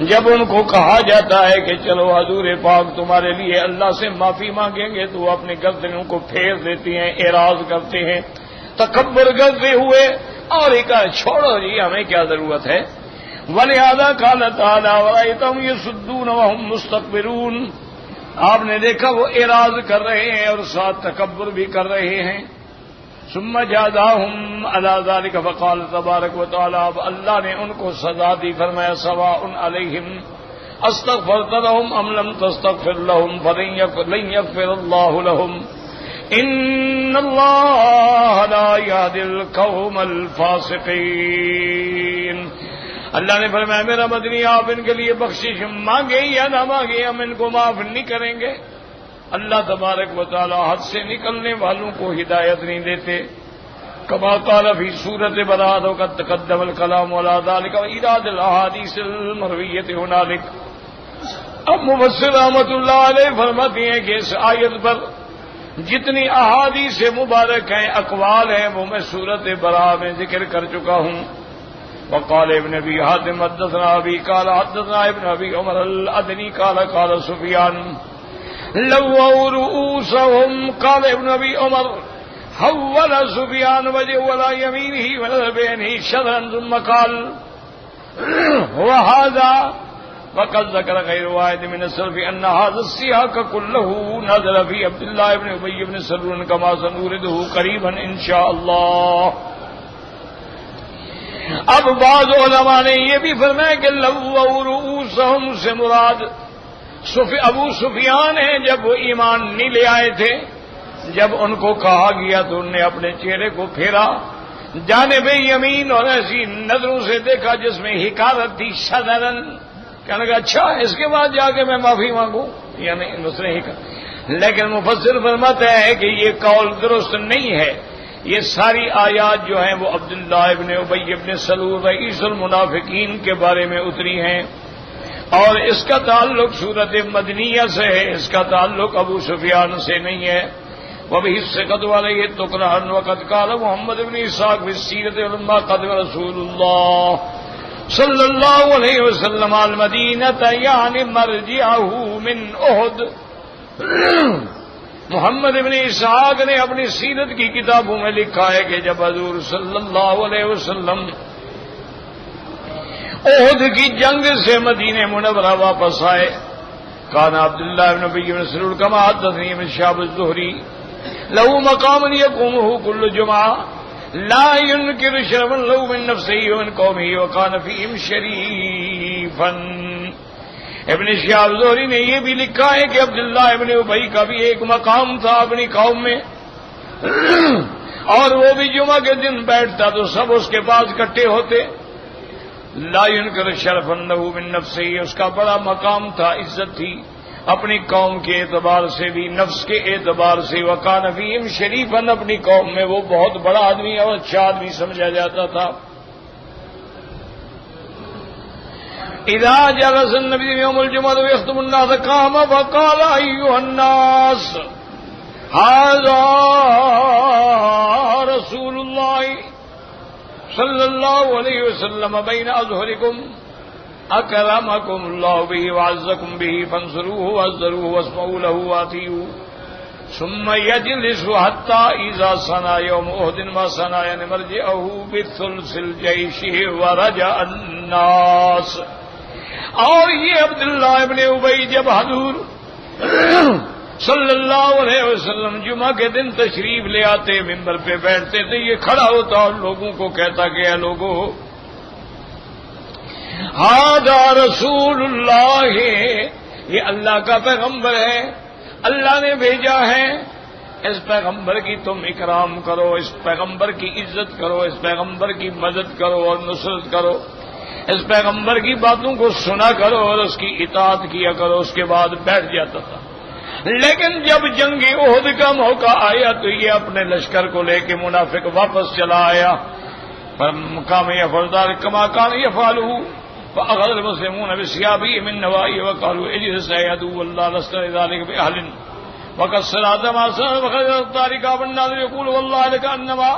A: جب ان کو کہا جاتا ہے کہ چلو حضور پاک تمہارے لیے اللہ سے معافی مانگیں گے تو وہ اپنے گردنوں کو پھیر دیتے ہیں، اعراض کرتے ہیں، تکبر کرتے ہوئے، اور ایک چھوڑو جی ہمیں کیا ضرورت ہے۔ وَلِهَذَا قَالَ تَعَالَىٰ وَرَأَيْتَهُمْ يَصُدُّونَ وَهُمْ مُسْتَكْبِرُونَ، آپ نے دیکھا وہ اعراض کر رہے ہیں اور ساتھ تکبر بھی کر رہے ہیں۔ ثُمَّ جَازَاهُمْ عَلَىٰ ذَٰلِكَ فَقَالَ تَبَارَكَ وَتَعَالَىٰ، اب اللہ نے ان کو سزا دی، فرمایا سَوَاءٌ عَلَيْهِمْ أَسْتَغْفَرْتَ لَهُمْ أَمْ لَمْ تَسْتَغْفِرْ لَهُمْ فَلَن يَغْفِرَ اللَّهُ لَهُمْ إِنَّ اللَّهَ لَا يَهْدِي الْقَوْمَ الْفَاسِقِينَ۔ اللہ نے فرمایا میرا مدنی آپ ان کے لیے بخشش مانگے یا نہ مانگے ہم ان کو معاف نہیں کریں گے۔ اللہ تبارک و تعالی حد سے نکلنے والوں کو ہدایت نہیں دیتے۔ کما قال فی سورۃ براءۃ وقد تقدم الکلام علی ذلک وایراد الاحادیث المرویۃ هنالک۔ اب مفسر رحمۃ اللہ علیہ فرماتے ہیں کہ اس آیت پر جتنی احادیث مبارک ہیں، اقوال ہیں، وہ میں سورۃ براءۃ میں ذکر کر چکا ہوں۔ وقال ابن ابي حاتم حدثنا ابي قال حدثنا ابن ابي عمر الادني قال قال سفيان لووا رؤوسهم قال ابن ابي عمر حول سفيان وجهه على يمينه وعلى بينه شرا ثم قال هو هذا. وقد ذكر غير واحد من السلف ان هذا السياق كله نزل في عبد الله بن ابي بن سلول كما سنورده قريبا ان شاء الله. اب بعض علماء نے یہ بھی فرمایا کہ لووا رؤوسهم سے مراد ابو سفیان ہیں. جب وہ ایمان نہیں لے آئے تھے، جب ان کو کہا گیا تو انہوں نے اپنے چہرے کو پھیرا جانب یمین اور ایسی نظروں سے دیکھا جس میں حکارت تھی. شذرن کہنے لگا اچھا اس کے بعد جا کے میں معافی مانگوں، یعنی دوسرے لیکن مفسر فرماتا ہے کہ یہ قول درست نہیں ہے. یہ ساری آیات جو ہیں وہ عبداللہ ابن ابی ابن سلول رئیس المنافقین کے بارے میں اتری ہیں، اور اس کا تعلق سورت مدنیہ سے ہے، اس کا تعلق ابو سفیان سے نہیں ہے. وبه الثقة عليه تقرأ وقد قال محمد بن اسحاق في السيرة لما قدم رسول الله صلى الله عليه وسلم المدينة يعني مرجعه من أحد. محمد بن اسحاق نے اپنی سیرت کی کتابوں میں لکھا ہے کہ جب حضور صلی اللہ علیہ وسلم احد کی جنگ سے مدینہ منورہ واپس آئے، کان عبداللہ بن ابی بن سلول كما حدثني من شهاب الزهري له مقام يقومه كل جمعة لا ينكر شرفا له من نفسه ومن قومه وكان فيهم شريفا. ابن شهاب زہری نے یہ بھی لکھا ہے کہ عبداللہ ابن ابی کا بھی ایک مقام تھا اپنی قوم میں، اور وہ بھی جمعہ کے دن بیٹھتا تو سب اس کے پاس اکٹھے ہوتے. لا ينكر شرفا له من نفسه، اس کا بڑا مقام تھا، عزت تھی اپنی قوم کے اعتبار سے بھی، نفس کے اعتبار سے. وکان فیہم شریفا، اپنی قوم میں وہ بہت بڑا آدمی اور اچھا آدمی سمجھا جاتا تھا. اذا جلس النبی یوم الجمعہ یخطب الناس قام فقال ایھا الناس ھذا رسول اللہ صلی اللہ علیہ وسلم بین اظہرکم اکرمکم اللہ به وعزکم به فانصروه وعزروه واسمعوا له واطیعوا ثم یجلس حتی اذا صنع یوم احد ما صنع یعنی مرجعه بثلث الجیش ورجع الناس. اور یہ عبداللہ ابن ابی جب حضور صلی اللہ علیہ وسلم جمعہ کے دن تشریف لے آتے، ممبر پہ بیٹھتے تھے، یہ کھڑا ہوتا اور لوگوں کو کہتا کہ اے لوگو ھذا رسول اللہ، یہ اللہ کا پیغمبر ہے، اللہ نے بھیجا ہے، اس پیغمبر کی تم اکرام کرو، اس پیغمبر کی عزت کرو، اس پیغمبر کی مدد کرو اور نصرت کرو، اس پیغمبر کی باتوں کو سنا کرو اور اس کی اطاعت کیا کرو. اس کے بعد بیٹھ جاتا تھا. لیکن جب جنگ احد کا موقع آیا تو یہ اپنے لشکر کو لے کے منافق واپس چلا آیا. فقام یفعل ذلک کما کان یفعلہ فاخذ المسلمون بثيابهم من نواحی وقالوا اجلس يا عدو الله لست لذلك باهل وقد صراط ما صار وخرج الطارق والناس يقول والله لك انما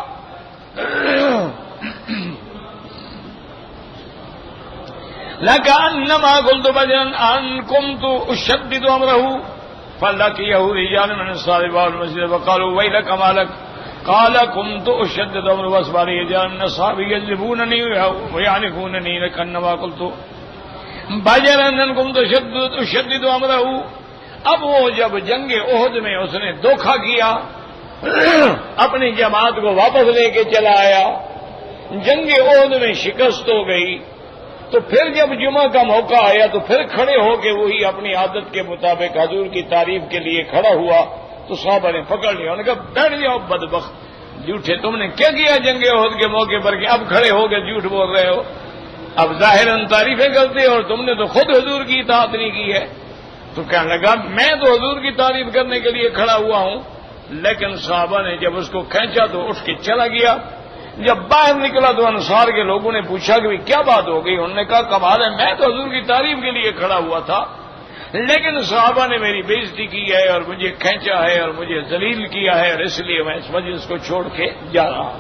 A: لكأنما قلت بدرا أن كنت أشدد أمره فلقيه رجال من أنصار باب المسجد فقالوا ويلك ما لك قال كنت أشدد أمره وأصبح رجال من أصحابي يجلبونني ويعنفونني لكأنما قلت بدرا أن كنت أشدد أمره. اب وہ جب جنگ احد میں اس نے دھوکہ کیا، اپنی جماعت کو واپس لے کے چلا آیا، جنگ احد میں شکست ہو گئی، تو پھر جب جمعہ کا موقع آیا تو پھر کھڑے ہو کے وہی اپنی عادت کے مطابق حضور کی تعریف کے لیے کھڑا ہوا. تو صحابہ نے پکڑ لیا، انہوں نے کہا بیٹھ جاؤ بدبخت جھوٹے، تم نے کیا کیا جنگ احد کے موقع پر کہ اب کھڑے ہو کے جھوٹ بول رہے ہو؟ اب ظاہراً تعریفیں کرتے اور تم نے تو خود حضور کی اطاعت نہیں کی ہے. تو کہنے لگا میں تو حضور کی تعریف کرنے کے لیے کھڑا ہوا ہوں. لیکن صحابہ نے جب اس کو کھینچا تو اٹھ کے چلا گیا. جب باہر نکلا تو انصار کے لوگوں نے پوچھا کہ کیا بات ہو گئی؟ انہوں نے کہا کمال ہے، میں تو حضور کی تعریف کے لیے کھڑا ہوا تھا، لیکن صحابہ نے میری بے عزتی کی ہے اور مجھے کھینچا ہے اور مجھے ذلیل کیا ہے، اور اس لیے میں اس مجلس کو چھوڑ کے جا رہا ہوں.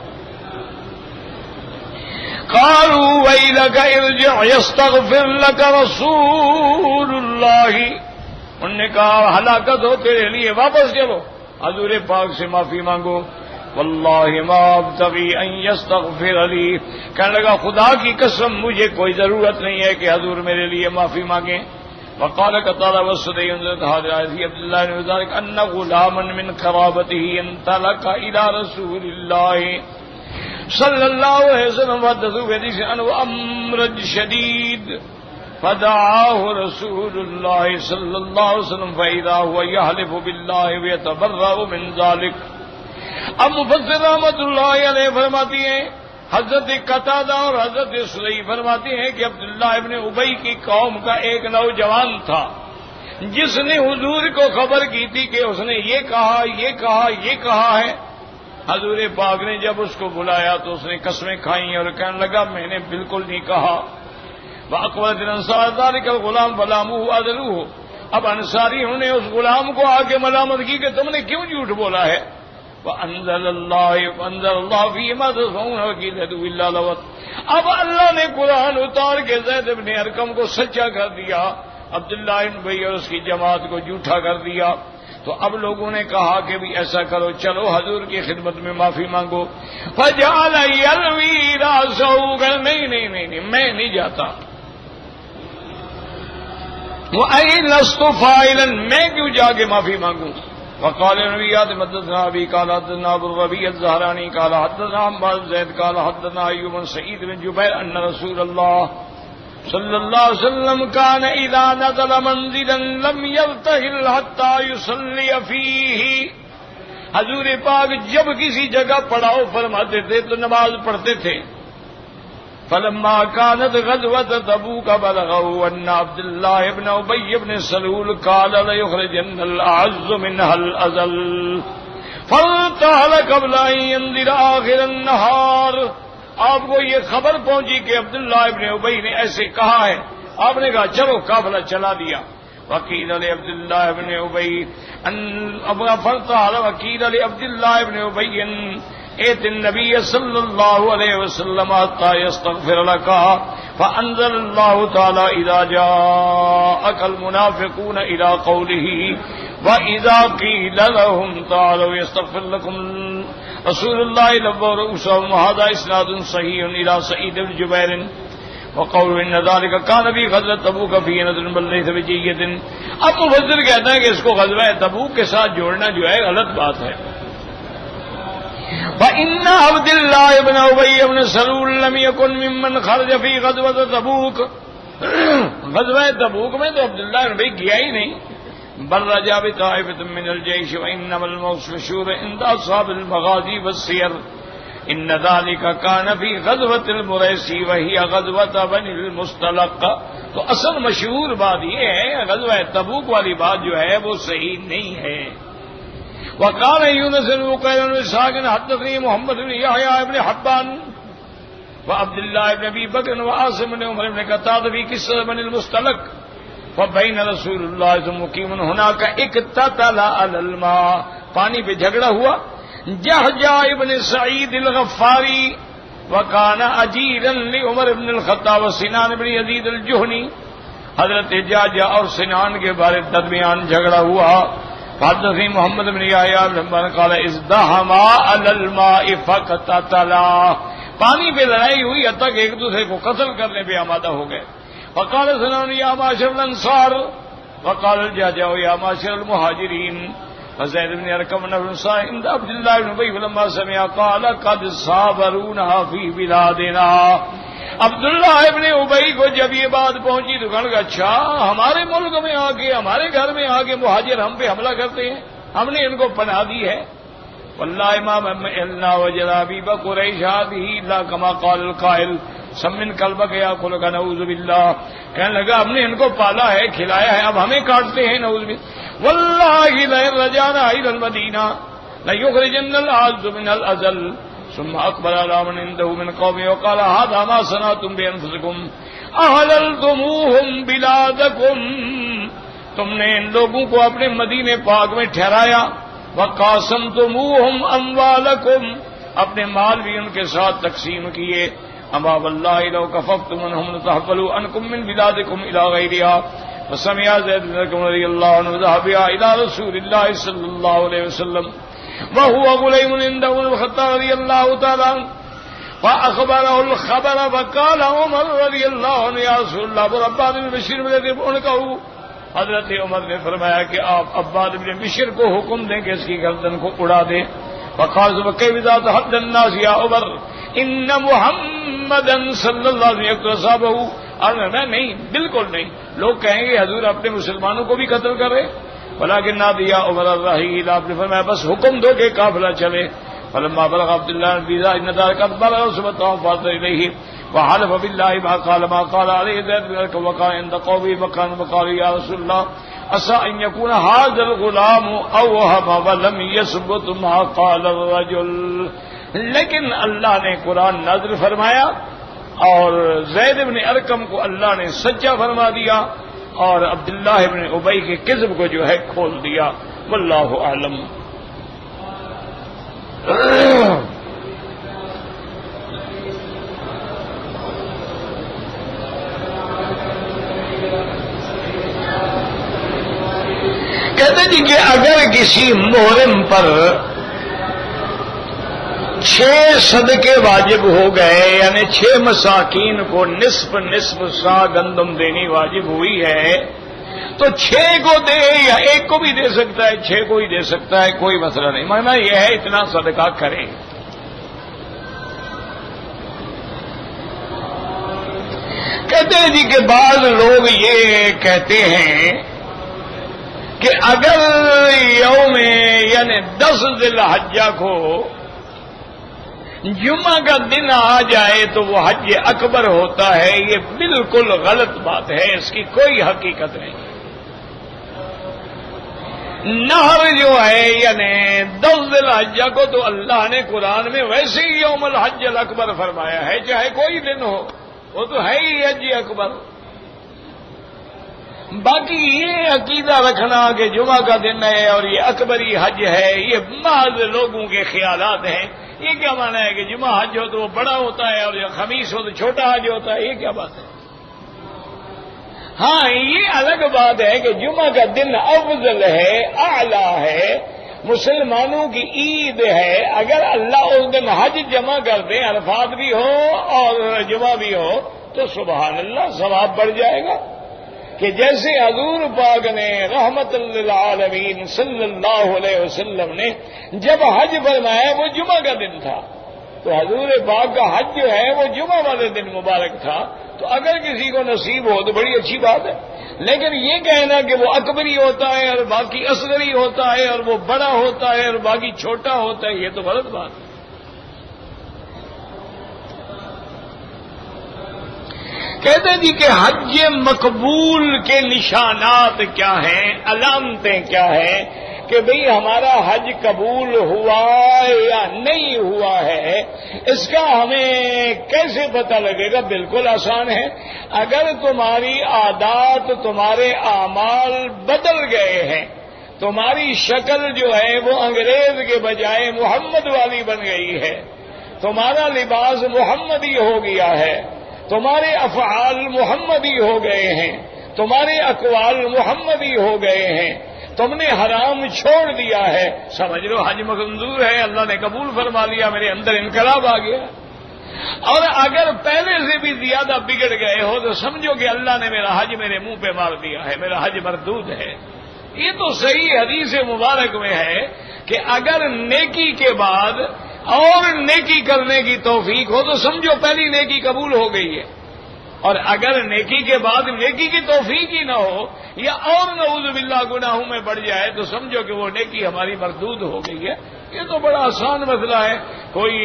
A: قالوا ويلك ارجع يستغفر لك رسول الله انہوں نے کہا ہلاکت ہو تیرے لیے، واپس چلو، حضور پاک سے معافی مانگو۔ واللہ ما ابتغی ان یستغفر لی، کہنے لگا خدا کی قسم مجھے کوئی ضرورت نہیں ہے کہ حضور میرے لیے معافی مانگیں۔ وقال قتادہ والسدی انزلت هذه الآية في عبد الله بن ذلك ان غلاما من قرابته انطلق الى رسول الله صلی اللہ علیہ وسلم وحدثوا بحديث انه امر شدید فدعاه رسول الله صلی اللہ علیہ وسلم فاذا هو يحلف بالله ويتبرأ من ذلك۔ اب مفسر رحمۃ اللہ علیہ فرماتی ہیں حضرت قتادہ اور حضرت سدی فرماتے ہیں کہ عبداللہ ابن ابی کی قوم کا ایک نوجوان تھا جس نے حضور کو خبر کی تھی کہ اس نے یہ کہا یہ کہا یہ کہا ہے۔ حضور پاک نے جب اس کو بلایا تو اس نے قسمیں کھائیں اور کہنے لگا میں نے بالکل نہیں کہا۔ وَأَقْبَلَتِ الْأَنصَارُ ذَلِكَ الْغُلَامَ فَلَامُوهُ وَأَذَلُوهُ، اب انصاریوں نے اس غلام کو آ کے ملامت کی کہ تم نے کیوں جھوٹ بولا ہے۔ وَأَنزَلَ اللَّهُ فِي مَا تَزْعُمُونَ وَكِيلَ إِلَّا لَوَتْ، اب اللہ نے قرآن اتار کے زید بن ارقم کو سچا کر دیا، عبداللہ بن ابی اور اس کی جماعت کو جھوٹا کر دیا۔ تو اب لوگوں نے کہا کہ بھی ایسا کرو چلو حضور کی خدمت میں معافی مانگو۔ فَجَعَلَ يَلْوِي رَأْسَهُ، کہ نہیں میں نہیں جاتا۔ وَأَيْ لَسْتُ فَاعِلًا، میں کیوں جا کے معافی مانگوں۔ وقال نبيات حدثنا ابي قال حدثنا ابو الربيع الزهراني قال حدثنا عمار زيد قال حدثنا ايوب بن سعيد بن جبير ان رسول الله صلى الله عليه وسلم كان اذا نزل منزلا لم يرتحل حتى يصلي فيه، حضور پاک جب کسی جگہ پڑاؤ فرماتے تھے تو نماز پڑھتے تھے۔ فلما كانت غزوة تبوك بلغوا أن عبد الله بن أبي بن سلول قال ليخرجن الأعز منها الأذل فارتحل قبل أن ينزل آخر النهار۔ آپ کو یہ خبر پہنچی کہ عبداللہ ابن ابی نے ایسے کہا ہے، آپ نے کہا چلو قافلہ چلا دیا۔ وقیل لعبد الله بن ابی ان فارتحل وقیل لعبد الله بن ابی ائت النبی صلی اللہ علیہ وسلم حتى يستغفر لك فانزل الله تعالی اذا جاءك المنافقون الى قوله واذا قيل لهم تعالوا يستغفر لكم رسول الله لبوا رؤوسهم، وهذا اسناد صحيح الى سعيد بن جبير وقول ان ذلك كان في غزوة تبوك في نذر بل ليس بجيد۔ اب مفسر کہتا ہے کہ اس کو غزوہ تبوک کے ساتھ جوڑنا جو ہے غلط بات ہے۔ وَإِنَّ عَبْدِ اللَّهِ بْنَ أُبَيِّ بْنَ سَلُولَ لَمْ يَكُنْ مِمَّنْ خَرَجَ فِي غَزْوَةِ تَبُوكَ، غزوہ تبوک میں تو عبداللہ بن ابی گیا ہی نہیں۔ بل رجع بطائفة من الجيش وإنما المشهور عند أصحاب المغازي والسير إن ذلك كان في غزوة المريسي وهي غزوة بني المصطلق۔ تو اصل مشہور بات یہ ہے غزوہ تبوک والی بات جو ہے وہ صحیح نہیں ہے۔ وقال يونس بن بكير بن اسحاق حدثني محمد بن يحيى بن حبان وعبد الله بن ابي بكر وعاصم بن عمر بن قتادة في قصة بني المصطلق فبين رسول الله ثم مقيم هناك اقتتل على الماء، پانی پہ جھگڑا ہوا۔ جحجا ابن سعید الغفاری وكان اجيرا لعمر بن الخطاب وسنان بن يزيد الجهني، حضرت جحجا اور سنان کے بارے درمیان جھگڑا ہوا۔ حدثني محمد بن يحيى بن حبان قال ازدحما على الماء فقتتلا، پانی پہ لڑائی ہوئی حتیٰ کہ ایک دوسرے کو قتل کرنے پہ آمادہ ہو گئے۔ وقال سنان يا معشر الانصار وقال الجحجا يا معشر المهاجرين فزيد بن ارقم بن عند عبد الله بن ابي فلما سمع قال قد صابرونا في بلادنا۔ عبداللہ ابن ابی کو جب یہ بات پہنچی تو کہنے لگا اچھا ہمارے ملک میں آ کے ہمارے گھر میں آ کے مہاجر ہم پہ حملہ کرتے ہیں، ہم نے ان کو پناہ دی ہے۔ واللہ امام اللہ وجلابی بقریش هذه الا كما قال القائل سمن قلبك یا خلق نعوذ باللہ، کہنے لگا ہم نے ان کو پالا ہے کھلایا ہے اب ہمیں کاٹتے ہیں نعوذ باللہ۔ واللہ لئن رجعنا الى المدینہ لیخرجن الأعز منها الأذل ثم اقبل على من عنده من قومه وقال هذا ما صنعتم بانفسكم احللتموهم بلادكم، تم نے ان لوگوں کو اپنے مدینے پاک میں ٹھہرایا۔ وقاسمتموهم اموالكم، اپنے مال بھی ان کے ساتھ تقسیم کیے۔ اما والله لو كففتم انهم لتحولوا عنكم من بلادكم الى غيرها، وسمع زید بن ارقم رضی اللہ عنہ ذهب الى رسول الله صلی اللہ علیہ وسلم وهو غلام عنده الخطاب رضی اللہ تعالی عنہ فاخبره الخبر فقال عمر رضی اللہ عنہ یا رسول اللہ عباد بن بشیر مجھے ان کا حضرت عمر نے فرمایا کہ آپ عباد بن بشیر کو حکم دیں کہ اس کی گردن کو اڑا دیں. فقال وكيف اذا تحدث الناس يا عمر ان محمدا صلی اللہ علیہ وسلم اصحابه اور میں نہیں، بالکل نہیں. لوگ کہیں گے حضور اپنے مسلمانوں کو بھی قتل کر رہے. ولكن نادى يا عمر الرحيل، آپ نے فرمایا بس حکم دو کہ قافلہ چلے. فلما بلغ عبد الله بن ان ذلك قد بلغ سبته فاضل اليه وحلف بالله ما قال عليه ذلك وقال عند قومه مكان وقال يا رسول الله عسى ان يكون هذا الغلام اوهم ولم يثبت ما قال الرجل. لیکن اللہ نے قرآن نازل فرمایا اور زید بن ارقم کو اللہ نے سچا فرما دیا اور عبداللہ بن ابی کے کذب کو جو ہے کھول دیا. واللہ اعلم. کہتے جی کہ اگر کسی محرم پر 6 صدقے واجب ہو گئے، یعنی 6 مساکین کو نصف سا گندم دینی واجب ہوئی ہے، تو 6 کو دے یا 1 کو بھی دے سکتا ہے، 6 کو ہی دے سکتا ہے، کوئی مسئلہ نہیں. مانا یہ ہے اتنا صدقہ کرے. کہتے ہیں جی کہ بعض لوگ یہ کہتے ہیں کہ اگر یوم یعنی 10 ذی الحجہ کو جمعہ کا دن آ جائے تو وہ حج اکبر ہوتا ہے. یہ بالکل غلط بات ہے، اس کی کوئی حقیقت نہیں. نہر جو ہے یعنی 10 ذی الحجہ کو تو اللہ نے قرآن میں ویسے ہی یوم الحج الاکبر فرمایا ہے، چاہے کوئی دن ہو وہ تو ہے ہی حج اکبر. باقی یہ عقیدہ رکھنا کہ جمعہ کا دن ہے اور یہ اکبری حج ہے، یہ بعض لوگوں کے خیالات ہیں. یہ کیا مانا ہے کہ جمعہ حج ہو تو وہ بڑا ہوتا ہے اور جب خمیس ہو تو چھوٹا حج ہوتا ہے؟ یہ کیا بات ہے؟ ہاں یہ الگ بات ہے کہ جمعہ کا دن افضل ہے، اعلیٰ ہے، مسلمانوں کی عید ہے. اگر اللہ اس دن حج جمع کر دے، عرفات بھی ہو اور جمعہ بھی ہو، تو سبحان اللہ ثواب بڑھ جائے گا. کہ جیسے حضور پاک نے رحمت للعالمین صلی اللہ علیہ وسلم نے جب حج فرمایا وہ جمعہ کا دن تھا، تو حضور پاک کا حج جو ہے وہ جمعہ والے دن مبارک تھا. تو اگر کسی کو نصیب ہو تو بڑی اچھی بات ہے. لیکن یہ کہنا کہ وہ اکبری ہوتا ہے اور باقی اصغری ہوتا ہے اور وہ بڑا ہوتا ہے اور باقی چھوٹا ہوتا ہے، یہ تو غلط بات ہے. کہتے ہیں جی کہ حج مقبول کے نشانات کیا ہیں، علامتیں کیا ہیں کہ بھئی ہمارا حج قبول ہوا یا نہیں ہوا ہے، اس کا ہمیں کیسے پتہ لگے گا؟ بالکل آسان ہے. اگر تمہاری عادات، تمہارے اعمال بدل گئے ہیں، تمہاری شکل جو ہے وہ انگریز کے بجائے محمد والی بن گئی ہے، تمہارا لباس محمدی ہو گیا ہے، تمہارے افعال محمدی ہو گئے ہیں، تمہارے اقوال محمدی ہو گئے ہیں، تم نے حرام چھوڑ دیا ہے، سمجھ لو حج منظور ہے، اللہ نے قبول فرما لیا، میرے اندر انقلاب آ گیا. اور اگر پہلے سے بھی زیادہ بگڑ گئے ہو تو سمجھو کہ اللہ نے میرا حج میرے منہ پہ مار دیا ہے، میرا حج مردود ہے. یہ تو صحیح حدیث مبارک میں ہے کہ اگر نیکی کے بعد اور نیکی کرنے کی توفیق ہو تو سمجھو پہلی نیکی قبول ہو گئی ہے، اور اگر نیکی کے بعد نیکی کی توفیق ہی نہ ہو یا اور نعوذ باللہ گناہوں میں بڑھ جائے تو سمجھو کہ وہ نیکی ہماری مردود ہو گئی ہے. یہ تو بڑا آسان مسئلہ ہے، کوئی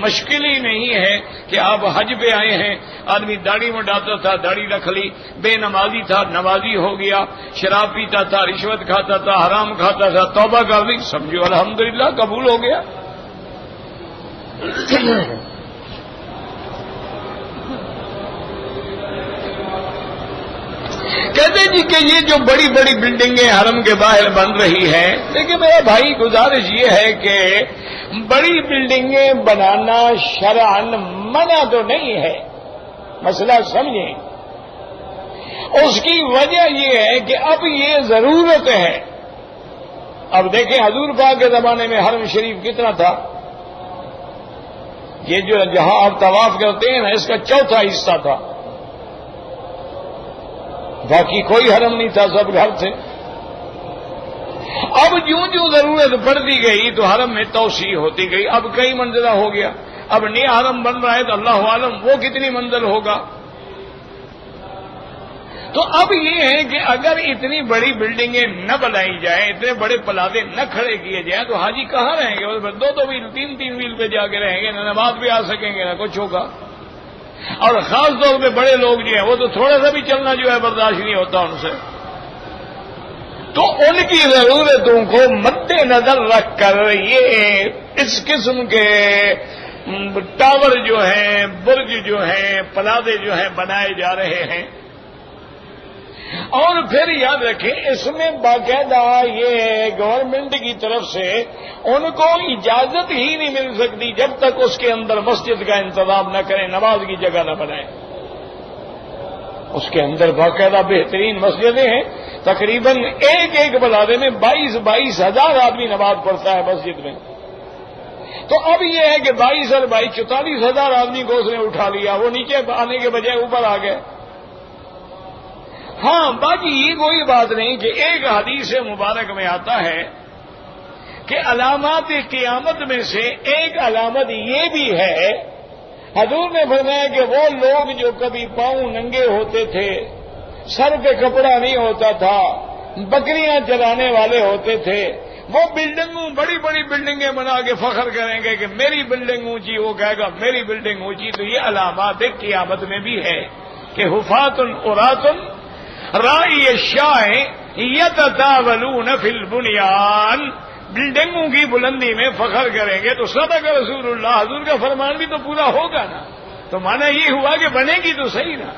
A: مشکل ہی نہیں ہے کہ آپ حج پہ آئے ہیں، آدمی داڑھی مڈاتا تھا، داڑھی رکھ لی، بے نمازی تھا، نمازی ہو گیا، شراب پیتا تھا، رشوت کھاتا تھا، حرام کھاتا تھا، توبہ کر لی، سمجھو الحمدللہ قبول ہو گیا. کہتے جی کہ یہ جو بڑی بڑی بلڈنگیں حرم کے باہر بن رہی ہیں، لیکن میرا بھائی گزارش یہ ہے کہ بڑی بلڈنگیں بنانا شرعاً منع تو نہیں ہے، مسئلہ سمجھیں. اس کی وجہ یہ ہے کہ اب یہ ضرورت ہے. اب دیکھیں حضور پاک کے زمانے میں حرم شریف کتنا تھا؟ یہ جو جہاں آپ طواف کرتے ہیں نا، اس کا چوتھا حصہ تھا. باقی کوئی حرم نہیں تھا، سب گھر تھے. اب جوں جوں ضرورت پڑتی گئی تو حرم میں توسیع ہوتی گئی. اب کئی منزلہ ہو گیا. اب نیا حرم بن رہا ہے تو اللہ عالم وہ کتنی منزل ہوگا. تو اب یہ ہے کہ اگر اتنی بڑی بلڈنگیں نہ بنائی جائیں، اتنے بڑے پلازے نہ کھڑے کیے جائیں تو حاجی کہاں رہیں گے؟ دو ویل تین ویل پہ جا کے رہیں گے، نہ نماز بھی آ سکیں گے نہ کچھ ہوگا. اور خاص طور پہ بڑے لوگ جو ہیں وہ تو تھوڑا سا بھی چلنا جو ہے برداشت نہیں ہوتا ان سے. تو ان کی ضرورتوں کو مد نظر رکھ کر یہ اس قسم کے ٹاور جو ہیں، برج جو ہیں، پلازے جو ہیں بنائے جا رہے ہیں. اور پھر یاد رکھیں اس میں باقاعدہ یہ گورنمنٹ کی طرف سے ان کو اجازت ہی نہیں مل سکتی جب تک اس کے اندر مسجد کا انتظام نہ کریں، نماز کی جگہ نہ بنائیں. اس کے اندر باقاعدہ بہترین مسجدیں ہیں. تقریباً ایک پلازے میں 22 ہزار آدمی نماز پڑھتا ہے مسجد میں. تو اب یہ ہے کہ 22 اور 44 ہزار آدمی کو اس نے اٹھا لیا، وہ نیچے آنے کے بجائے اوپر آ گئے. ہاں باقی یہ کوئی بات نہیں کہ ایک حدیث مبارک میں آتا ہے کہ علامات قیامت میں سے ایک علامت یہ بھی ہے، حضور نے فرمایا کہ وہ لوگ جو کبھی پاؤں ننگے ہوتے تھے، سر پہ کپڑا نہیں ہوتا تھا، بکریاں چرانے والے ہوتے تھے، وہ بلڈنگوں بڑی بڑی بلڈنگیں بنا کے فخر کریں گے کہ میری بلڈنگ اونچی، وہ کہے گا میری بلڈنگ اونچی. تو یہ علامات قیامت میں بھی ہے کہ حفاۃ عراۃ رائی الشاء یتطاولون فی البنیان. بلڈنگوں کی بلندی میں فخر کریں گے تو صدق رسول اللہ، حضور کا فرمان بھی تو پورا ہوگا نا. تو معنی یہ ہوا کہ بنے گی تو صحیح نا،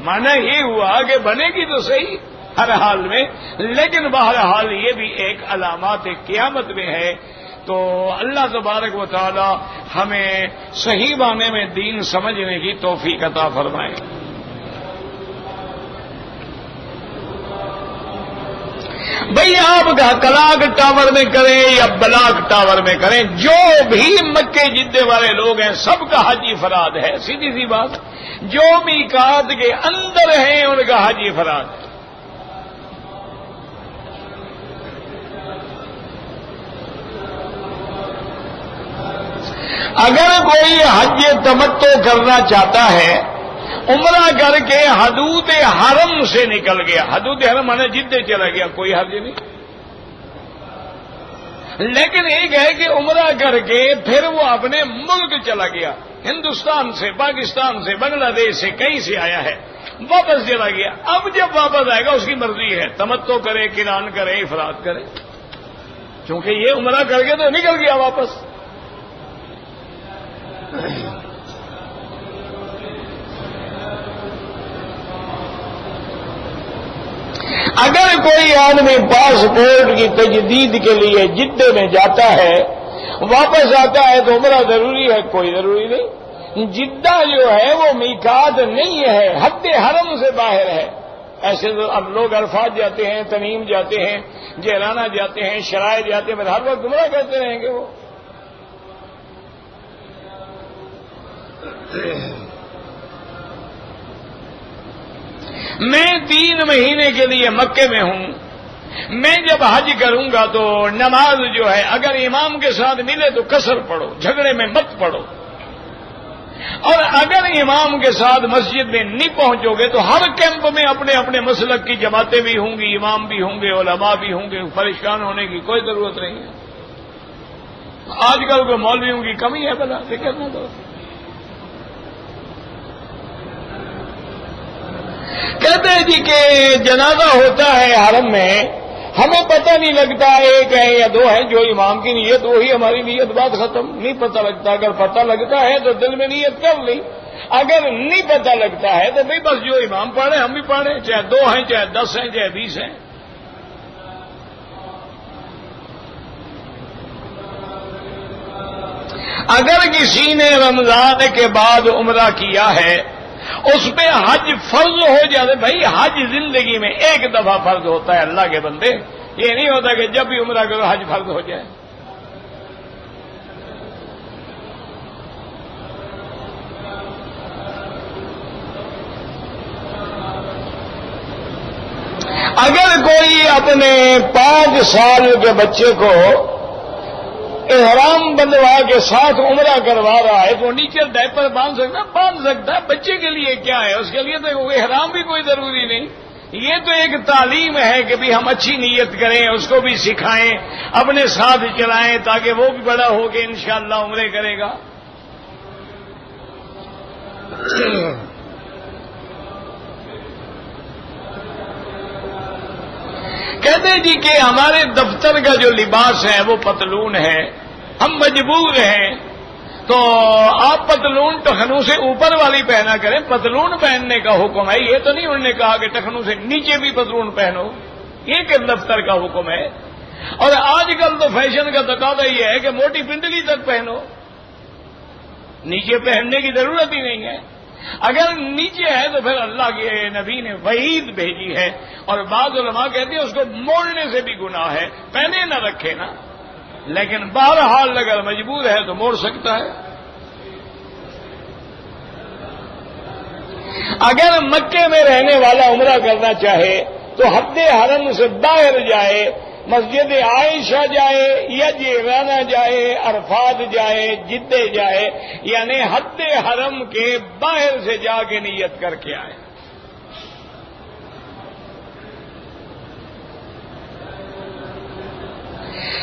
A: معنی یہ ہوا کہ بنے گی تو صحیح ہر حال میں. لیکن بہرحال یہ بھی ایک علامات قیامت میں ہے. تو اللہ تبارک و تعالی ہمیں صحیح معنی میں دین سمجھنے کی توفیق عطا فرمائے. بھئی آپ کلاک ٹاور میں کریں یا بلاک ٹاور میں کریں، جو بھی مکے جدے والے لوگ ہیں سب کا حج افراد ہے. سیدھی سی بات، جو میقات کے اندر ہیں ان کا حج افراد ہے. اگر کوئی حج تمتع کرنا چاہتا ہے، عمرہ کر کے حدود حرم سے نکل گیا، حدود حرم مانے جدے چلا گیا، کوئی حرج نہیں. لیکن ایک ہے کہ عمرہ کر کے پھر وہ اپنے ملک چلا گیا، ہندوستان سے، پاکستان سے، بنگلہ دیش سے، کہیں سے آیا ہے، واپس چلا گیا. اب جب واپس آئے گا اس کی مرضی ہے، تمتع کرے، قران کرے، افراد کرے، کیونکہ یہ عمرہ کر کے تو نکل گیا واپس. اگر کوئی آدمی پاسپورٹ کی تجدید کے لیے جدے میں جاتا ہے، واپس آتا ہے تو عمرہ ضروری ہے؟ کوئی ضروری نہیں. جدہ جو ہے وہ میقات نہیں ہے، حد حرم سے باہر ہے. ایسے تو اب لوگ عرفات جاتے ہیں، تنعیم جاتے ہیں، جیرانہ جاتے ہیں، شرائع جاتے ہیں، ہر وقت عمرہ کرتے رہیں گے. وہ میں 3 مہینے کے لیے مکے میں ہوں، میں جب حج کروں گا تو نماز جو ہے اگر امام کے ساتھ ملے تو قصر پڑھو، جھگڑے میں مت پڑھو. اور اگر امام کے ساتھ مسجد میں نہیں پہنچو گے تو ہر کیمپ میں اپنے اپنے مسلک کی جماعتیں بھی ہوں گی، امام بھی ہوں گے، علماء بھی ہوں گے. پریشان ہونے کی کوئی ضرورت نہیں ہے. آج کل کو مولویوں کی کمی ہے، بلا فکر نہ دو. کہتے ہیں جی کہ جنازہ ہوتا ہے حرم میں، ہمیں پتہ نہیں لگتا ایک ہے یا 2 ہیں، جو امام کی نیت وہی ہماری نیت، بات ختم. نہیں پتہ لگتا. اگر پتہ لگتا ہے تو دل میں نیت کر لی، اگر نہیں پتہ لگتا ہے تو بھئی بس جو امام پڑھے ہم بھی پڑھیں، چاہے 2 ہیں، چاہے 10 ہیں، چاہے 20 ہیں. اگر کسی نے رمضان کے بعد عمرہ کیا ہے اس پہ حج فرض ہو جاتا. بھائی حج زندگی میں ایک دفعہ فرض ہوتا ہے اللہ کے بندے. یہ نہیں ہوتا کہ جب بھی عمرہ کرو حج فرض ہو جائے. اگر کوئی اپنے 5 سال کے بچے کو احرام بندوا کے ساتھ عمرہ کروا رہا ہے تو نیچے ڈائپر باندھ سکتا ہے. بچے کے لیے کیا ہے؟ اس کے لیے تو احرام بھی کوئی ضروری نہیں. یہ تو ایک تعلیم ہے کہ بھی ہم اچھی نیت کریں, اس کو بھی سکھائیں, اپنے ساتھ چلائیں تاکہ وہ بھی بڑا ہو کے انشاءاللہ عمرے کرے گا. کہتے جی کہ ہمارے دفتر کا جو لباس ہے وہ پتلون ہے, ہم مجبور ہیں, تو آپ پتلون ٹخنوں سے اوپر والی پہنا کریں. پتلون پہننے کا حکم ہے, یہ تو نہیں انہوں نے کہا کہ ٹخنوں سے نیچے بھی پتلون پہنو. یہ کہ دفتر کا حکم ہے. اور آج کل تو فیشن کا تقاضا یہ ہے کہ موٹی پنڈلی تک پہنو, نیچے پہننے کی ضرورت ہی نہیں ہے. اگر نیچے ہے تو پھر اللہ کے نبی نے وعید بھیجی ہے, اور بعض علماء کہتے ہیں اس کو موڑنے سے بھی گناہ ہے. پہنے نہ رکھے نا, لیکن بہرحال اگر مجبور ہے تو موڑ سکتا ہے. اگر مکے میں رہنے والا عمرہ کرنا چاہے تو حد حرم سے باہر جائے, مسجد عائشہ جائے یا جیرانہ جائے, عرفات جائے, جدے جائے, یعنی حد حرم کے باہر سے جا کے نیت کر کے آئے.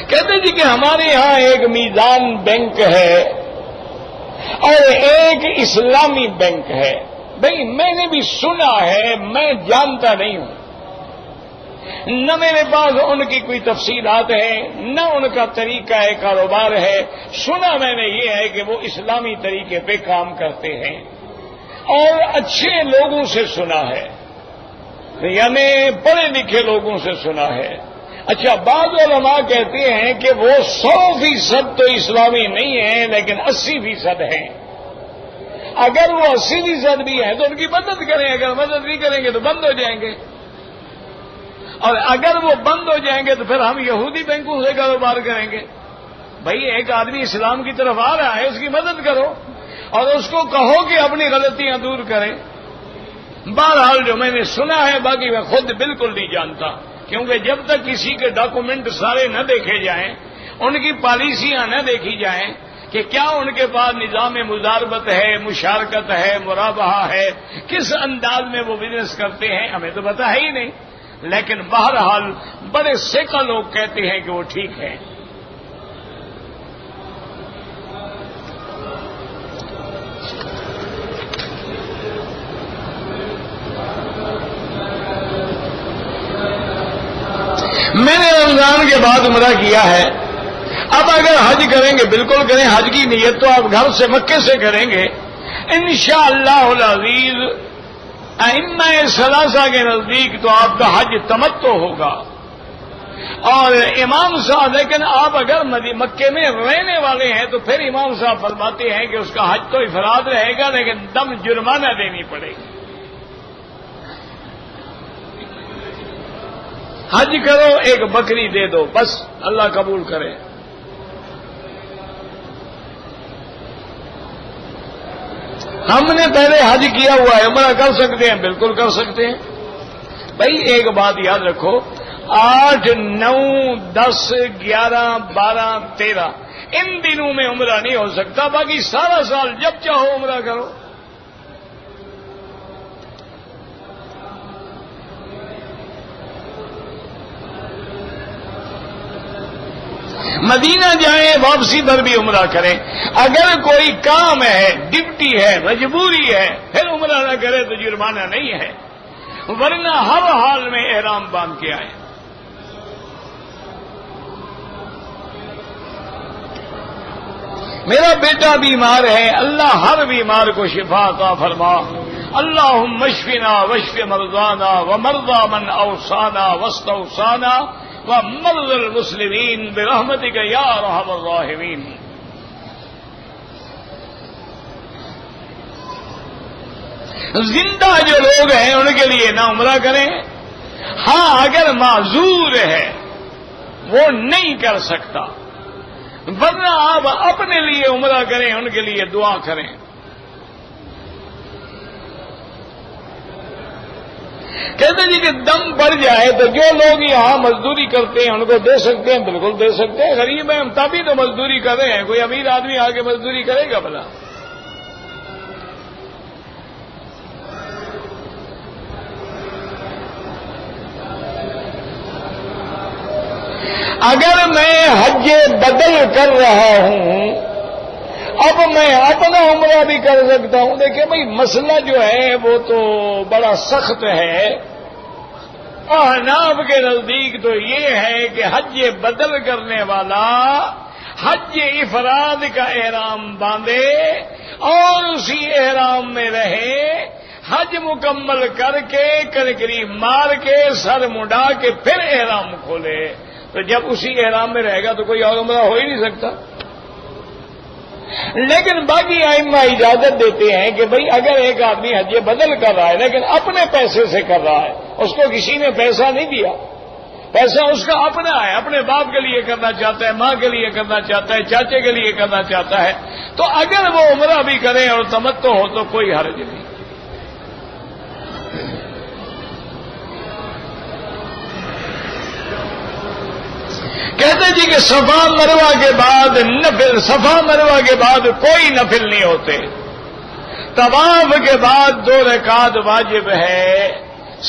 A: کہتے جی کہ ہمارے یہاں ایک میزان بینک ہے اور ایک اسلامی بینک ہے. بھئی میں نے بھی سنا ہے, میں جانتا نہیں ہوں, نہ میرے پاس ان کی کوئی تفصیلات ہیں, نہ ان کا طریقہ کاروبار ہے. سنا میں نے یہ ہے کہ وہ اسلامی طریقے پہ کام کرتے ہیں اور اچھے لوگوں سے سنا ہے, یعنی پڑھے لکھے لوگوں سے سنا ہے. اچھا, بعض علماء کہتے ہیں کہ وہ 100% تو اسلامی نہیں ہیں لیکن 80% ہیں. اگر وہ 80% بھی ہیں تو ان کی مدد کریں, اگر مدد نہیں کریں گے تو بند ہو جائیں گے, اور اگر وہ بند ہو جائیں گے تو پھر ہم یہودی بینکوں سے کاروبار کریں گے. بھائی ایک آدمی اسلام کی طرف آ رہا ہے, اس کی مدد کرو اور اس کو کہو کہ اپنی غلطیاں دور کریں. بہرحال جو میں نے سنا ہے, باقی میں خود بالکل نہیں جانتا, کیونکہ جب تک کسی کے ڈاکومنٹ سارے نہ دیکھے جائیں, ان کی پالیسیاں نہ دیکھی جائیں کہ کیا ان کے پاس نظام مضاربت ہے, مشارکت ہے, مرابحہ ہے, کس انداز میں وہ بزنس کرتے ہیں, ہمیں تو پتہ ہے ہی نہیں. لیکن بہرحال بڑے سینکڑوں لوگ کہتے ہیں کہ وہ ٹھیک ہے. میں نے رمضان کے بعد عمرہ کیا ہے. اب اگر حج کریں گے بالکل کریں, حج کی نیت تو آپ گھر سے مکے سے کریں گے انشاءاللہ العزیز. ائمہ ثلاثہ کے نزدیک تو آپ کا حج تمتع ہوگا, اور امام صاحب, لیکن آپ اگر مکے میں رہنے والے ہیں تو پھر امام صاحب فرماتے ہیں کہ اس کا حج تو افراد رہے گا لیکن دم جرمانہ دینی پڑے گی. حج کرو, ایک بکری دے دو, بس اللہ قبول کرے. ہم نے پہلے حج کیا ہوا ہے, عمرہ کر سکتے ہیں, بالکل کر سکتے ہیں. بھائی ایک بات یاد رکھو, 8, 9, 10, 11, 12, 13 ان دنوں میں عمرہ نہیں ہو سکتا, باقی سارا سال جب چاہو عمرہ کرو. مدینہ جائیں, واپسی پر بھی عمرہ کریں. اگر کوئی کام ہے, ڈپٹی ہے, مجبوری ہے, پھر عمرہ نہ کرے تو جرمانہ نہیں ہے, ورنہ ہر حال میں احرام باندھ کے آئیں. میرا بیٹا بیمار ہے, اللہ ہر بیمار کو شفا عطا فرما. اللہم اشفنا واشف مرضانا ومرضى من اوصانا واستوصانا ومرضى المسلمین برحمتک یا ارحم الراحمین. زندہ جو لوگ ہیں ان کے لیے نہ عمرہ کریں. ہاں اگر معذور ہے وہ نہیں کر سکتا، ورنہ آپ اپنے لیے عمرہ کریں، ان کے لیے دعا کریں. کہتے جی کہ دم پڑ جائے تو جو لوگ یہاں مزدوری کرتے ہیں ان کو دے سکتے ہیں، بالکل دے سکتے ہیں. غریب ہیں ہم تبھی تو مزدوری کر رہے ہیں، کوئی امیر آدمی آ کے مزدوری کرے گا بھلا؟ اگر میں حج بدل کر رہا ہوں، اب میں اپنا عمرہ بھی کر سکتا ہوں. دیکھیں بھائی مسئلہ جو ہے وہ تو بڑا سخت ہے. احناف کے نزدیک تو یہ ہے کہ حج بدل کرنے والا حج افراد کا احرام باندھے اور اسی احرام میں رہے، حج مکمل کر کے کنکری مار کے سر منڈا کے پھر احرام کھولے. تو جب اسی احرام میں رہے گا تو کوئی اور عمرہ ہو ہی نہیں سکتا. لیکن باقی ائمہ اجازت دیتے ہیں کہ بھئی اگر ایک آدمی حج بدل کر رہا ہے لیکن اپنے پیسے سے کر رہا ہے، اس کو کسی نے پیسہ نہیں دیا، پیسہ اس کا اپنا ہے، اپنے باپ کے لیے کرنا چاہتا ہے، ماں کے لیے کرنا چاہتا ہے، چاچے کے لیے کرنا چاہتا ہے، تو اگر وہ عمرہ بھی کرے اور تمتع ہو تو کوئی حرج نہیں. کہتے جی کہ صفا مروہ کے بعد نفل، صفا مروہ کے بعد کوئی نفل نہیں ہوتے. طواف کے بعد 2 رکعت واجب ہے،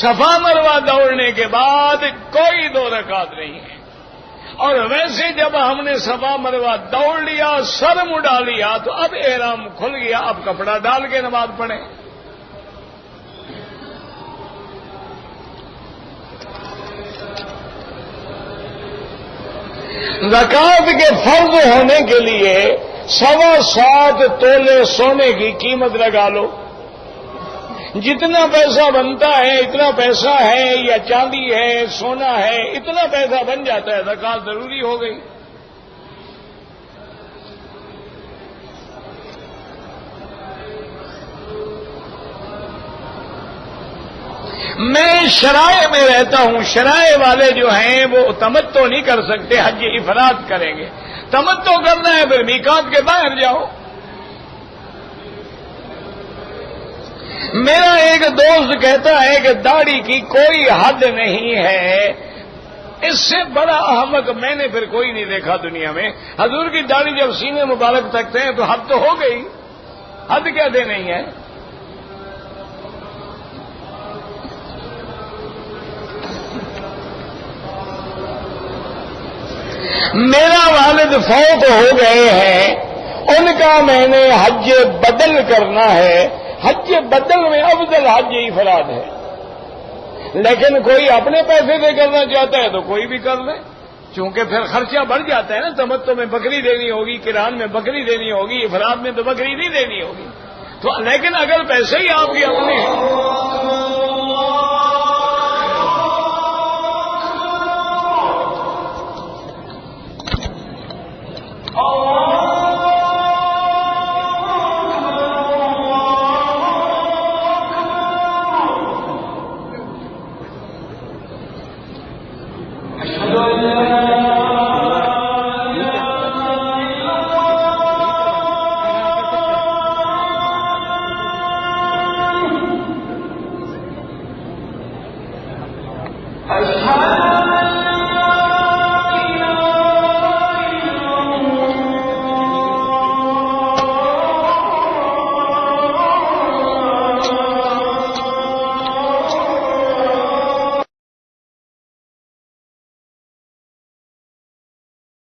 A: صفا مروہ دوڑنے کے بعد کوئی 2 رکعت نہیں ہے. اور ویسے جب ہم نے صفا مروہ دوڑ لیا، سر مڈا لیا، تو اب احرام کھل گیا، اب کپڑا ڈال کے نماز پڑھیں. زکات کے فرض ہونے کے لیے 7.25 تولے سونے کی قیمت لگا لو. جتنا پیسہ بنتا ہے اتنا پیسہ ہے، یا چاندی ہے، سونا ہے، اتنا پیسہ بن جاتا ہے، زکات ضروری ہو گئی. میں شرائع میں رہتا ہوں، شرائع والے جو ہیں وہ تمتع نہیں کر سکتے، حج افراد کریں گے. تمتع کرنا ہے پھر میقات کے باہر جاؤ. میرا ایک دوست کہتا ہے کہ داڑھی کی کوئی حد نہیں ہے. اس سے بڑا احمق میں نے پھر کوئی نہیں دیکھا دنیا میں. حضور کی داڑھی جب سینے مبارک تکتے ہیں تو حد تو ہو گئی، حد کہتے نہیں ہے. میرا والد فوت ہو گئے ہیں، ان کا میں نے حج بدل کرنا ہے. حج بدل میں افضل حج افراد ہے، لیکن کوئی اپنے پیسے سے کرنا چاہتا ہے تو کوئی بھی کر لے، چونکہ پھر خرچہ بڑھ جاتا ہے نا. تمتع میں بکری دینی ہوگی، قران میں بکری دینی ہوگی، افراد میں تو بکری نہیں دینی ہوگی. تو لیکن اگر پیسے ہی آپ کے اپنے ہیں